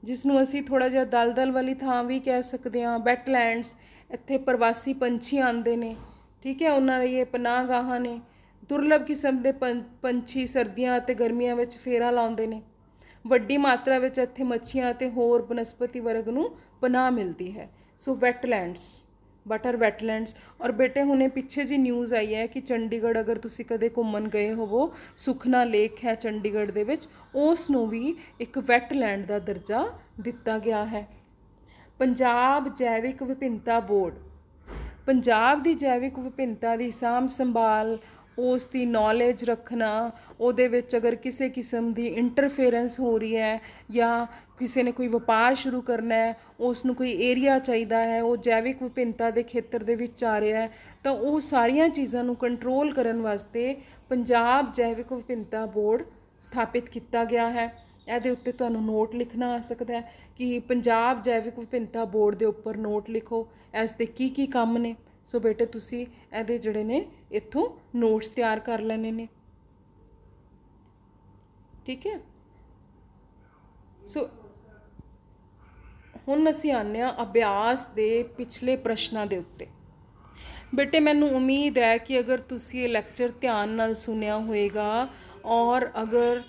ਜਿਸ ਨੂੰ ਅਸੀਂ ਥੋੜ੍ਹਾ ਜਿਹਾ ਦਲਦਲ ਵਾਲੀ ਥਾਂ ਵੀ ਕਹਿ ਸਕਦੇ ਹਾਂ। ਵੈਟਲੈਂਡਸ, ਇੱਥੇ ਪ੍ਰਵਾਸੀ ਪੰਛੀ ਆਉਂਦੇ ਨੇ, ਠੀਕ ਹੈ, ਉਹਨਾਂ ਲਈ ਇਹ ਪਨਾਹਗਾਹਾਂ ਨੇ। ਦੁਰਲਭ ਕਿਸਮ ਦੇ ਪੰਛੀ ਸਰਦੀਆਂ ਅਤੇ ਗਰਮੀਆਂ ਵਿੱਚ ਫੇਰਾ ਲਾਉਂਦੇ ਨੇ। ਵੱਡੀ ਮਾਤਰਾ ਵਿੱਚ ਇੱਥੇ ਮੱਛੀਆਂ ਅਤੇ ਹੋਰ ਬਨਸਪਤੀ ਵਰਗ ਨੂੰ ਪਨਾਹ ਮਿਲਦੀ ਹੈ। ਸੋ ਵੈਟਲੈਂਡਸ, ਵਟ ਆਰ ਵੈਟਲੈਂਡਸ। ਔਰ ਬੇਟੇ ਹੁਣੇ ਪਿੱਛੇ ਜੀ ਨਿਊਜ਼ ਆਈ ਹੈ ਕਿ ਚੰਡੀਗੜ੍ਹ, ਅਗਰ ਤੁਸੀਂ ਕਦੇ ਘੁੰਮਣ ਗਏ ਹੋਵੋ, ਸੁਖਨਾ ਲੇਕ ਹੈ ਚੰਡੀਗੜ੍ਹ ਦੇ ਵਿੱਚ, ਉਸ ਨੂੰ ਵੀ ਇੱਕ ਵੈਟਲੈਂਡ ਦਾ ਦਰਜਾ ਦਿੱਤਾ ਗਿਆ ਹੈ। ਪੰਜਾਬ ਜੈਵਿਕ ਵਿਭਿੰਨਤਾ ਬੋਰਡ ਪੰਜਾਬ ਦੀ ਜੈਵਿਕ ਵਿਭਿੰਨਤਾ ਦੀ ਸਾਂਭ ਸੰਭਾਲ, ਉਸ ਦੀ ਨੌਲੇਜ ਰੱਖਣਾ, ਉਹਦੇ ਵਿੱਚ ਅਗਰ ਕਿਸੇ ਕਿਸਮ ਦੀ ਇੰਟਰਫੇਰੈਂਸ ਹੋ ਰਹੀ ਹੈ ਜਾਂ ਕਿਸੇ ਨੇ ਕੋਈ ਵਪਾਰ ਸ਼ੁਰੂ ਕਰਨਾ ਹੈ, ਉਸ ਨੂੰ ਕੋਈ ਏਰੀਆ ਚਾਹੀਦਾ ਹੈ, ਉਹ ਜੈਵਿਕ ਵਿਭਿੰਨਤਾ ਦੇ ਖੇਤਰ ਦੇ ਵਿੱਚ ਆ ਰਿਹਾ ਹੈ, ਤਾਂ ਉਹ ਸਾਰੀਆਂ ਚੀਜ਼ਾਂ ਨੂੰ ਕੰਟਰੋਲ ਕਰਨ ਵਾਸਤੇ ਪੰਜਾਬ ਜੈਵਿਕ ਵਿਭਿੰਨਤਾ ਬੋਰਡ ਸਥਾਪਿਤ ਕੀਤਾ ਗਿਆ ਹੈ। ਇਹਦੇ ਉੱਤੇ ਤੁਹਾਨੂੰ ਨੋਟ ਲਿਖਣਾ ਆ ਸਕਦਾ ਹੈ ਕਿ ਪੰਜਾਬ ਜੈਵਿਕ ਵਿਭਿੰਨਤਾ ਬੋਰਡ ਦੇ ਉੱਪਰ ਨੋਟ ਲਿਖੋ ਇਸ ਦੇ ਕੀ ਕੰਮ ਨੇ। ਸੋ ਬੇਟੇ ਤੁਸੀਂ ਇਹਦੇ ਜਿਹੜੇ ਨੇ ਇੱਥੋਂ ਨੋਟਸ ਤਿਆਰ ਕਰ ਲੈਣੇ ਨੇ, ਠੀਕ ਹੈ। ਸੋ ਹੁਣ ਅਸੀਂ ਆਉਂਦੇ ਹਾਂ ਅਭਿਆਸ ਦੇ ਪਿਛਲੇ ਪ੍ਰਸ਼ਨਾਂ ਦੇ ਉੱਤੇ। ਬੇਟੇ ਮੈਨੂੰ ਉਮੀਦ ਹੈ ਕਿ ਅਗਰ ਤੁਸੀਂ ਇਹ ਲੈਕਚਰ ਧਿਆਨ ਨਾਲ ਸੁਣਿਆ ਹੋਏਗਾ ਔਰ ਅਗਰ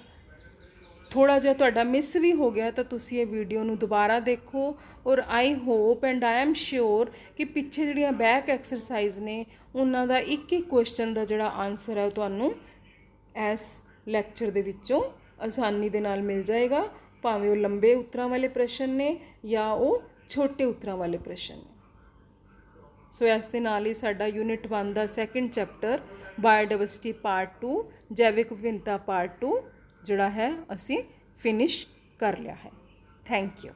ਥੋੜ੍ਹਾ ਜਿਹਾ ਤੁਹਾਡਾ ਮਿਸ ਵੀ ਹੋ ਗਿਆ ਤਾਂ ਤੁਸੀਂ ਇਹ ਵੀਡੀਓ ਨੂੰ ਦੁਬਾਰਾ ਦੇਖੋ। ਔਰ I hope and I am sure ਕਿ ਪਿੱਛੇ ਜਿਹੜੀਆਂ ਬੈਕ ਐਕਸਰਸਾਈਜ਼ ਨੇ ਉਹਨਾਂ ਦਾ ਇੱਕ ਕੁਐਸਚਨ ਦਾ ਜਿਹੜਾ ਆਨਸਰ ਹੈ ਉਹ ਤੁਹਾਨੂੰ ਇਸ ਲੈਕਚਰ ਦੇ ਵਿੱਚੋਂ ਆਸਾਨੀ ਦੇ ਨਾਲ ਮਿਲ ਜਾਏਗਾ, ਭਾਵੇਂ ਉਹ ਲੰਬੇ ਉੱਤਰਾਂ ਵਾਲੇ ਪ੍ਰਸ਼ਨ ਨੇ ਜਾਂ ਉਹ ਛੋਟੇ ਉੱਤਰਾਂ ਵਾਲੇ ਪ੍ਰਸ਼ਨ ਨੇ। ਸੋ ਇਸ ਦੇ ਨਾਲ ਹੀ ਸਾਡਾ ਯੂਨਿਟ 1 ਦਾ ਸੈਕਿੰਡ ਚੈਪਟਰ ਬਾਇਓਡਾਇਵਰਸਿਟੀ ਪਾਰਟ 2 ਜੈਵਿਕ ਵਿਭਿੰਨਤਾ ਪਾਰਟ 2 ਜਿਹੜਾ ਹੈ ਅਸੀਂ ਫਿਨਿਸ਼ ਕਰ ਲਿਆ ਹੈ। Thank you.